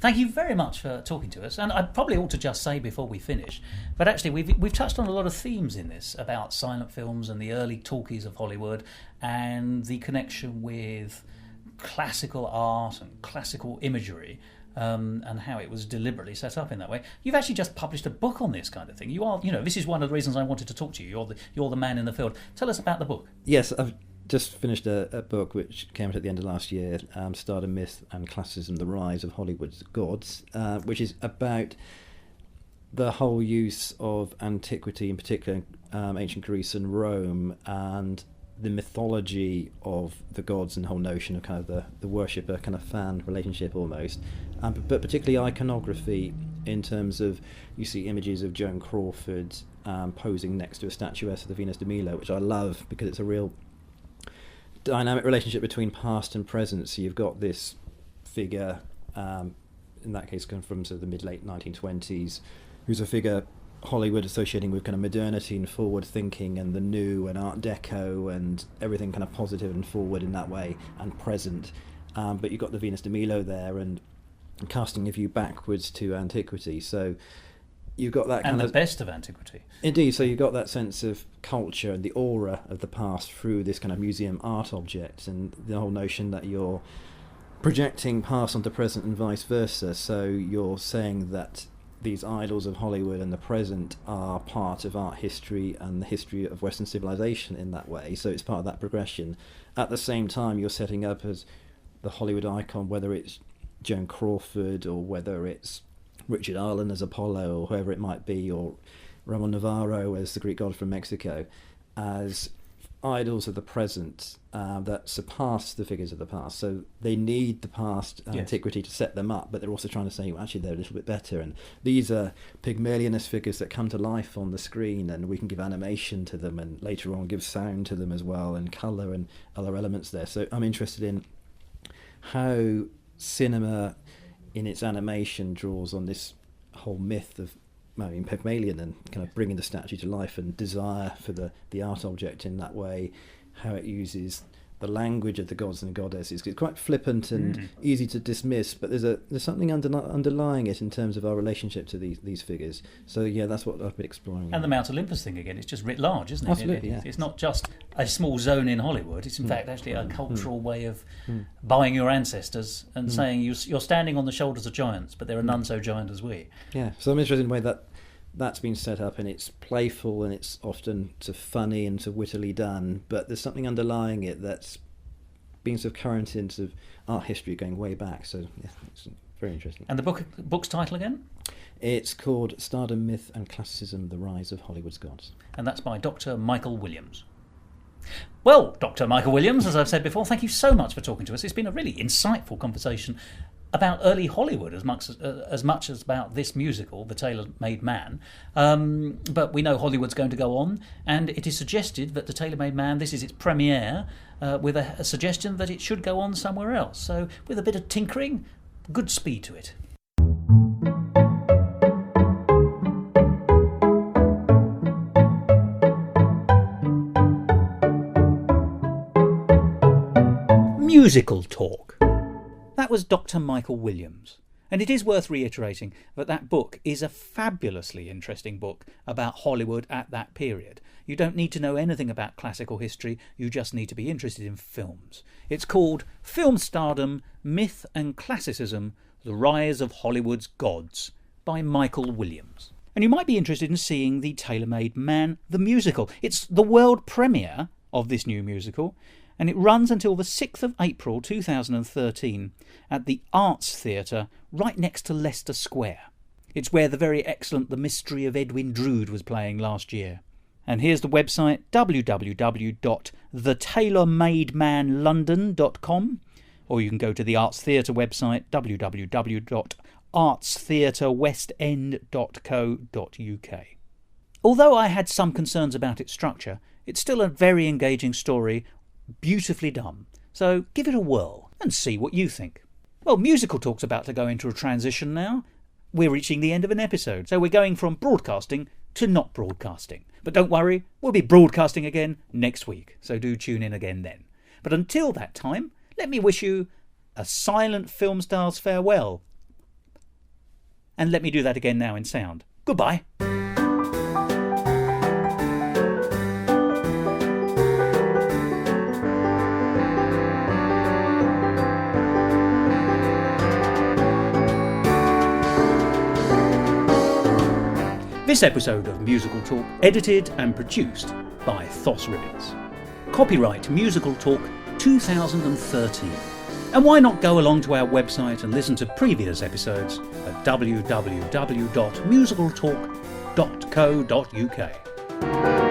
thank you very much for talking to us. And I probably ought to just say before we finish, but actually we've touched on a lot of themes in this about silent films and the early talkies of Hollywood and the connection with classical art and classical imagery, and how it was deliberately set up in that way. You've actually just published a book on this kind of thing. You are, this is one of the reasons I wanted to talk to you. You're the man in the field. Tell us about the book. Yes, I've just finished a book which came out at the end of last year, Stardom, Myth and Classicism, The Rise of Hollywood's Gods, which is about the whole use of antiquity, in particular ancient Greece and Rome, and the mythology of the gods and the whole notion of kind of the worshipper kind of fan relationship almost, but particularly iconography in terms of, you see images of Joan Crawford posing next to a statuette of the Venus de Milo, which I love because it's a real dynamic relationship between past and present. So you've got this figure, in that case come from sort of the mid-late 1920s, who's a figure Hollywood associating with kind of modernity and forward thinking and the new and Art Deco and everything kind of positive and forward in that way and present. But you've got the Venus de Milo there and casting a view backwards to antiquity. So you've got that kind of... And the best of antiquity. Indeed, so you've got that sense of culture and the aura of the past through this kind of museum art object, and the whole notion that you're projecting past onto present and vice versa. So you're saying that these idols of Hollywood and the present are part of art history and the history of Western civilization in that way. So it's part of that progression. At the same time, you're setting up as the Hollywood icon, whether it's Joan Crawford or whether it's Richard Arlen as Apollo or whoever it might be, or Ramon Navarro as the Greek god from Mexico, as idols of the present that surpass the figures of the past. So they need the past antiquity to set them up, but they're also trying to say, well, actually they're a little bit better, and these are Pygmalionist figures that come to life on the screen, and we can give animation to them and later on give sound to them as well, and colour and other elements there. So I'm interested in how cinema in its animation draws on this whole myth of Pygmalion and kind of bringing the statue to life and desire for the art object in that way, how it uses the language of the gods and goddesses. It's quite flippant and easy to dismiss, but there's something underlying it in terms of our relationship to these figures. So yeah, that's what I've been exploring. And the Mount Olympus thing again, it's just writ large, isn't it? Absolutely, yeah. It's not just a small zone in Hollywood, it's in fact actually a cultural way of bowing your ancestors and saying you're standing on the shoulders of giants, but there are none so giant as we. Yeah, so I'm interested in the way that's been set up, and it's playful and it's often sort of funny and sort of wittily done, but there's something underlying it that's being sort of current in sort of art history going way back. So yeah, it's very interesting. And the book's title again? It's called Stardom, Myth and Classicism, The Rise of Hollywood's Gods. And that's by Dr. Michael Williams. Well, Dr. Michael Williams, as I've said before, thank you so much for talking to us. It's been a really insightful conversation about early Hollywood as much as about this musical, The Tailor Made Man. But we know Hollywood's going to go on, and it is suggested that The Tailor Made Man, this is its premiere, with a suggestion that it should go on somewhere else. So with a bit of tinkering, good speed to it. Musical talk. That was Dr. Michael Williams, and it is worth reiterating that book is a fabulously interesting book about Hollywood at that period. You don't need to know anything about classical history, you just need to be interested in films. It's called Film Stardom, Myth and Classicism, The Rise of Hollywood's Gods by Michael Williams. And you might be interested in seeing The Tailor Made Man, the musical. It's the world premiere of this new musical, and it runs until the 6th of April 2013 at the Arts Theatre right next to Leicester Square. It's where the very excellent The Mystery of Edwin Drood was playing last year. And here's the website, www.thetailormademanlondon.com, or you can go to the Arts Theatre website, www.artstheatrewestend.co.uk. Although I had some concerns about its structure, it's still a very engaging story, beautifully done. So give it a whirl and see what you think. Well, Musical Talk's about to go into a transition now. We're reaching the end of an episode, so we're going from broadcasting to not broadcasting. But don't worry, we'll be broadcasting again next week, so do tune in again then. But until that time, let me wish you a silent film star's farewell. And let me do that again now in sound. Goodbye. This episode of Musical Talk edited and produced by Thos Ribbits. Copyright Musical Talk 2013. And why not go along to our website and listen to previous episodes at www.musicaltalk.co.uk.